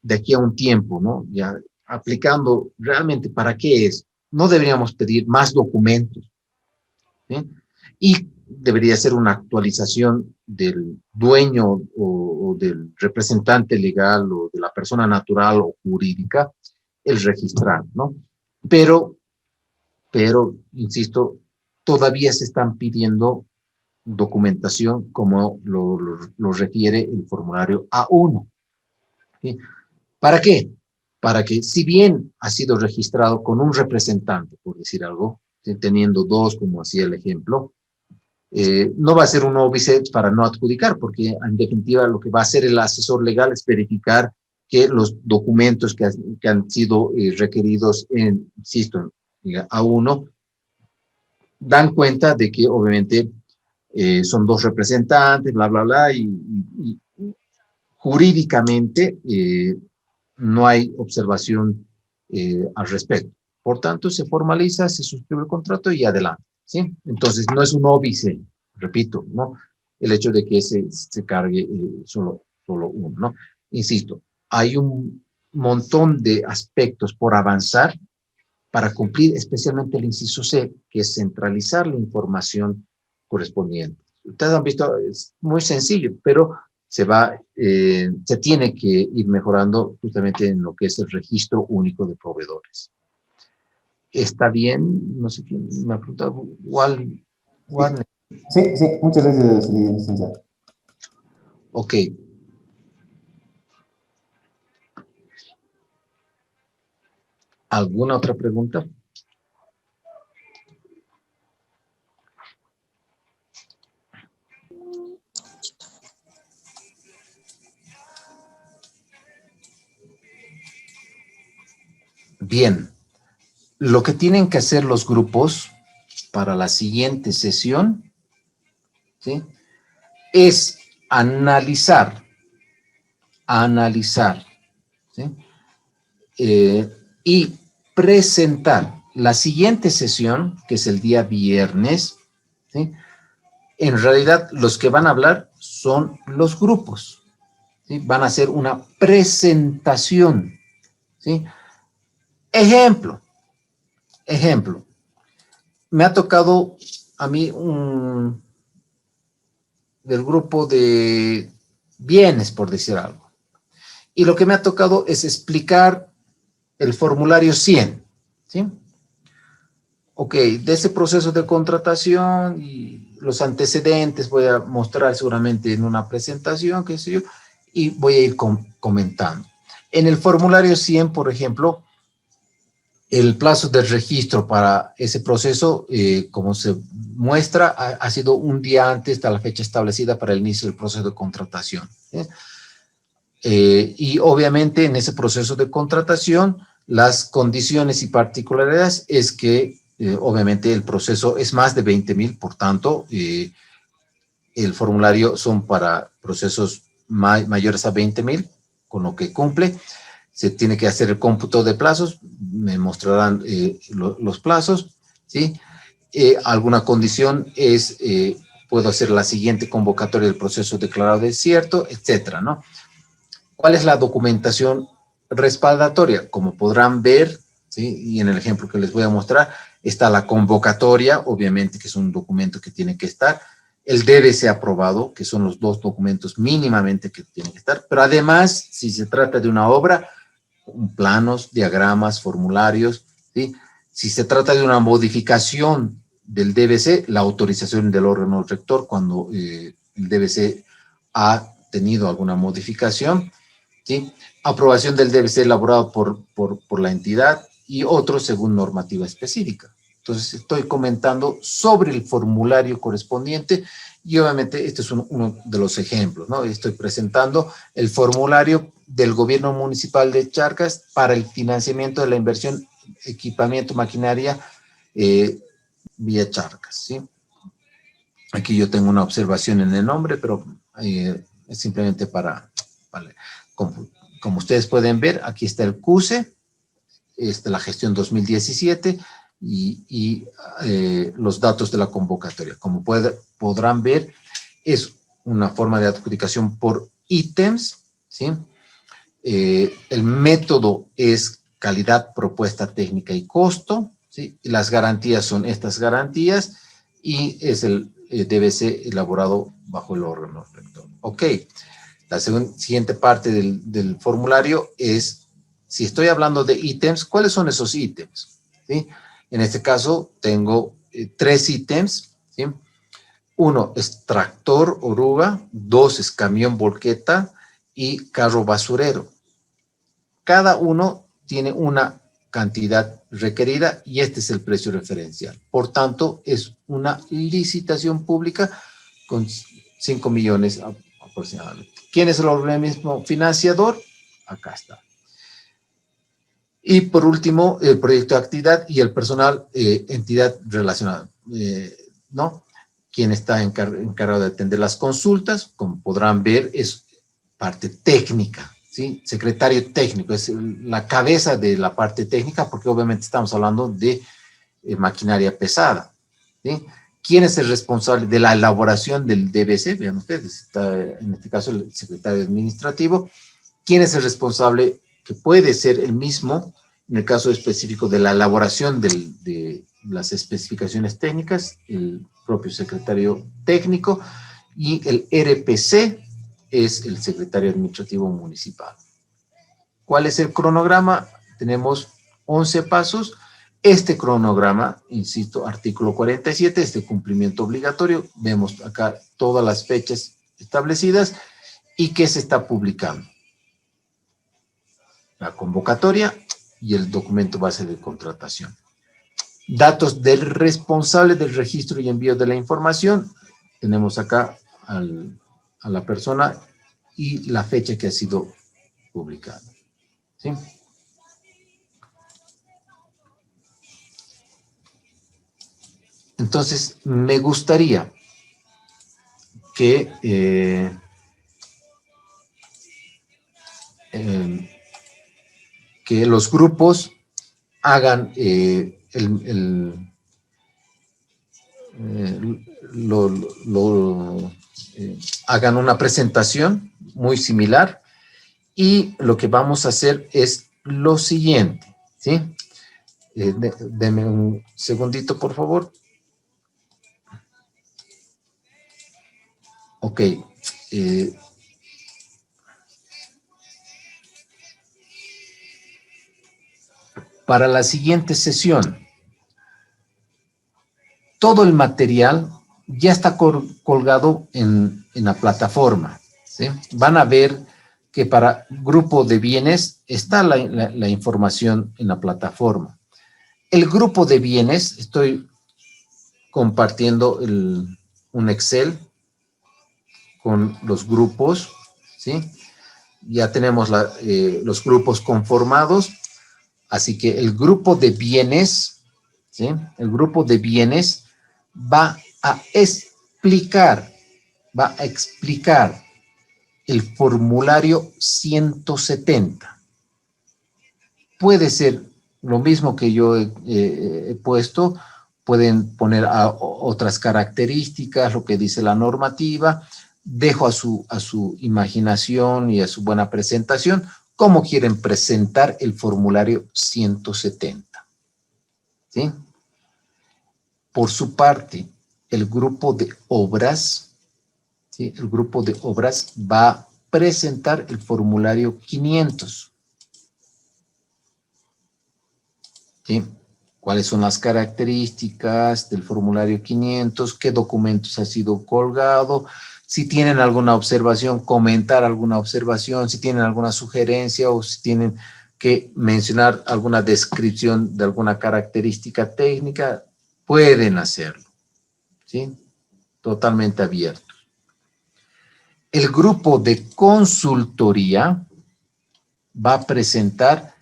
de aquí a un tiempo, ¿no? Ya aplicando realmente para qué es, no deberíamos pedir más documentos, ¿sí? Y debería ser una actualización del dueño o del representante legal o de la persona natural o jurídica, el registrar, ¿no? Pero, insisto, todavía se están pidiendo documentación como lo refiere el formulario A1, ¿sí? ¿Para qué? Para que, si bien ha sido registrado con un representante, por decir algo, teniendo 2, como hacía el ejemplo, no va a ser un óbice para no adjudicar, porque en definitiva lo que va a hacer el asesor legal es verificar que los documentos que han sido requeridos insisto, en A1, dan cuenta de que obviamente son 2 representantes, bla, bla, bla, y jurídicamente no hay observación al respecto. Por tanto, se formaliza, se suscribe el contrato y adelante, ¿sí? Entonces, no es un óbice, repito, ¿no? El hecho de que se cargue solo uno, ¿no? Insisto, hay un montón de aspectos por avanzar para cumplir especialmente el inciso C, que es centralizar la información correspondiente. Ustedes han visto, es muy sencillo, pero se tiene que ir mejorando justamente en lo que es el registro único de proveedores. ¿Está bien? No sé quién me ha preguntado. Sí, muchas gracias, licenciado. Ok. ¿Alguna otra pregunta? Bien. Lo que tienen que hacer los grupos para la siguiente sesión, ¿sí?, es analizar, ¿sí?, y presentar la siguiente sesión, que es el día viernes, ¿sí? En realidad, los que van a hablar son los grupos, ¿sí? Van a hacer una presentación, ¿sí? Ejemplo, me ha tocado a mí del grupo de bienes, por decir algo, y lo que me ha tocado es explicar el formulario 100, ¿sí? Ok, de ese proceso de contratación y los antecedentes voy a mostrar seguramente en una presentación, qué sé yo, y voy a ir comentando. En el formulario 100, por ejemplo, el plazo de registro para ese proceso, como se muestra, ha sido un día antes de la fecha establecida para el inicio del proceso de contratación, ¿sí? Y obviamente en ese proceso de contratación, las condiciones y particularidades es que obviamente el proceso es más de 20,000, por tanto, el formulario son para procesos mayores a 20,000, con lo que cumple. Se tiene que hacer el cómputo de plazos, me mostrarán los plazos, ¿sí? Alguna condición es, puedo hacer la siguiente convocatoria del proceso declarado desierto, etcétera, ¿no? ¿Cuál es la documentación respaldatoria? Como podrán ver, ¿sí?, y en el ejemplo que les voy a mostrar, está la convocatoria, obviamente que es un documento que tiene que estar, el DBC aprobado, que son los 2 documentos mínimamente que tienen que estar, pero además, si se trata de una obra, planos, diagramas, formularios, ¿sí? Si se trata de una modificación del DBC, la autorización del órgano rector cuando el DBC ha tenido alguna modificación, ¿sí? Aprobación del DBC elaborado por la entidad y otros según normativa específica. Entonces, estoy comentando sobre el formulario correspondiente y obviamente este es uno de los ejemplos, ¿no? Estoy presentando el formulario del gobierno municipal de Charcas para el financiamiento de la inversión, equipamiento, maquinaria vía Charcas, ¿sí? Aquí yo tengo una observación en el nombre, pero es simplemente como ustedes pueden ver, aquí está el CUSE, la gestión 2017 y los datos de la convocatoria. Como podrán ver, es una forma de adjudicación por ítems, ¿sí? El método es calidad, propuesta técnica y costo, ¿sí? Y las garantías son estas garantías y es el DBC elaborado bajo el órgano rector. Ok, la siguiente parte del formulario es, si estoy hablando de ítems, ¿cuáles son esos ítems? ¿Sí? En este caso tengo 3 ítems, ¿sí? 1 es tractor oruga, 2 es camión volqueta y carro basurero. Cada uno tiene una cantidad requerida y este es el precio referencial. Por tanto, es una licitación pública con 5 millones aproximadamente. ¿Quién es el organismo financiador? Acá está. Y por último, el proyecto de actividad y el personal, entidad relacionada, ¿no? Quien está encargado de atender las consultas, como podrán ver, es parte técnica, ¿sí? Secretario técnico, es la cabeza de la parte técnica, porque obviamente estamos hablando de maquinaria pesada, ¿sí? ¿Quién es el responsable de la elaboración del DBC? Vean ustedes, está en este caso el secretario administrativo. ¿Quién es el responsable, que puede ser el mismo En el caso específico de la elaboración de las especificaciones técnicas, el propio secretario técnico, y el RPC es el secretario administrativo municipal. ¿Cuál es el cronograma? Tenemos 11 pasos. Este cronograma, insisto, artículo 47, es de cumplimiento obligatorio. Vemos acá todas las fechas establecidas y que se está publicando. La convocatoria y el documento base de contratación. Datos del responsable del registro y envío de la información. Tenemos acá a la persona y la fecha que ha sido publicada. ¿Sí? Entonces, me gustaría que los grupos hagan hagan una presentación muy similar, y lo que vamos a hacer es lo siguiente, ¿sí? Deme un segundito, por favor. Ok. Para la siguiente sesión, todo el material ya está colgado en la plataforma, ¿sí? Van a ver que para grupo de bienes está la información en la plataforma. El grupo de bienes, estoy compartiendo un Excel con los grupos, ¿sí? Ya tenemos los grupos conformados, así que el grupo de bienes, ¿sí? El grupo de bienes va a explicar el formulario 170. Puede ser lo mismo que yo he puesto, pueden poner otras características, lo que dice la normativa. Dejo a su imaginación y a su buena presentación cómo quieren presentar el formulario 170. ¿Sí? Por su parte, el grupo de obras, ¿sí? El grupo de obras va a presentar el formulario 500. ¿Sí? ¿Cuáles son las características del formulario 500? ¿Qué documentos ha sido colgado? Si tienen alguna observación, comentar alguna observación. Si tienen alguna sugerencia o si tienen que mencionar alguna descripción de alguna característica técnica, pueden hacerlo. ¿Sí? Totalmente abierto. El grupo de consultoría va a presentar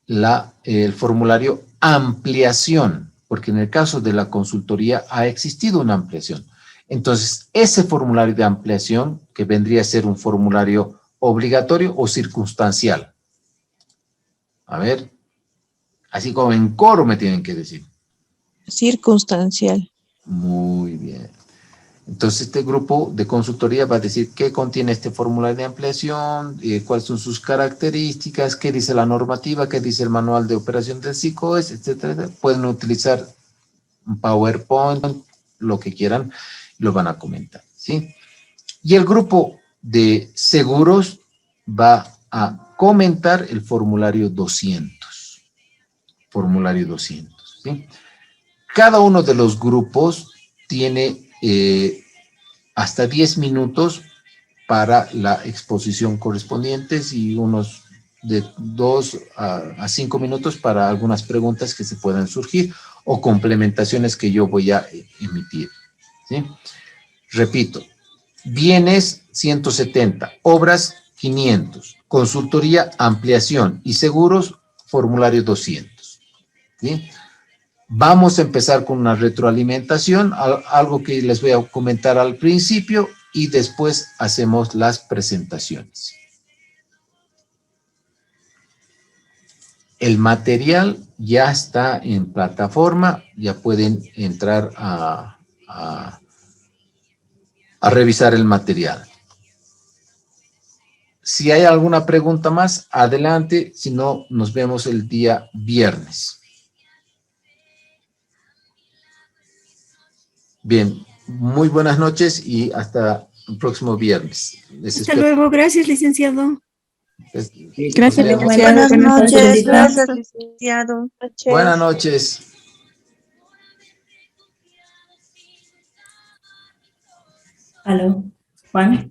el formulario ampliación, porque en el caso de la consultoría ha existido una ampliación. Entonces, ese formulario de ampliación, que vendría a ser un formulario obligatorio o circunstancial. A ver, así como en coro me tienen que decir. Circunstancial. Muy bien. Entonces, este grupo de consultoría va a decir qué contiene este formulario de ampliación, cuáles son sus características, qué dice la normativa, qué dice el manual de operación del SICOES, etcétera. Pueden utilizar un PowerPoint, lo que quieran, lo van a comentar, ¿sí? Y el grupo de seguros va a comentar el formulario 200. Formulario 200, ¿sí? Cada uno de los grupos tiene hasta 10 minutos para la exposición correspondientes y unos de 2 a 5 minutos para algunas preguntas que se puedan surgir o complementaciones que yo voy a emitir, ¿sí? Repito, bienes 170, obras 500, consultoría, ampliación y seguros, formulario 200, ¿sí? Vamos a empezar con una retroalimentación, algo que les voy a comentar al principio y después hacemos las presentaciones. El material ya está en plataforma, ya pueden entrar a revisar el material. Si hay alguna pregunta más, adelante. Si no, nos vemos el día viernes. Bien, muy buenas noches y hasta el próximo viernes. Hasta luego. Gracias, licenciado. Gracias, licenciado. Buenas noches. Gracias, licenciado. Buenas noches. Aló, Juan.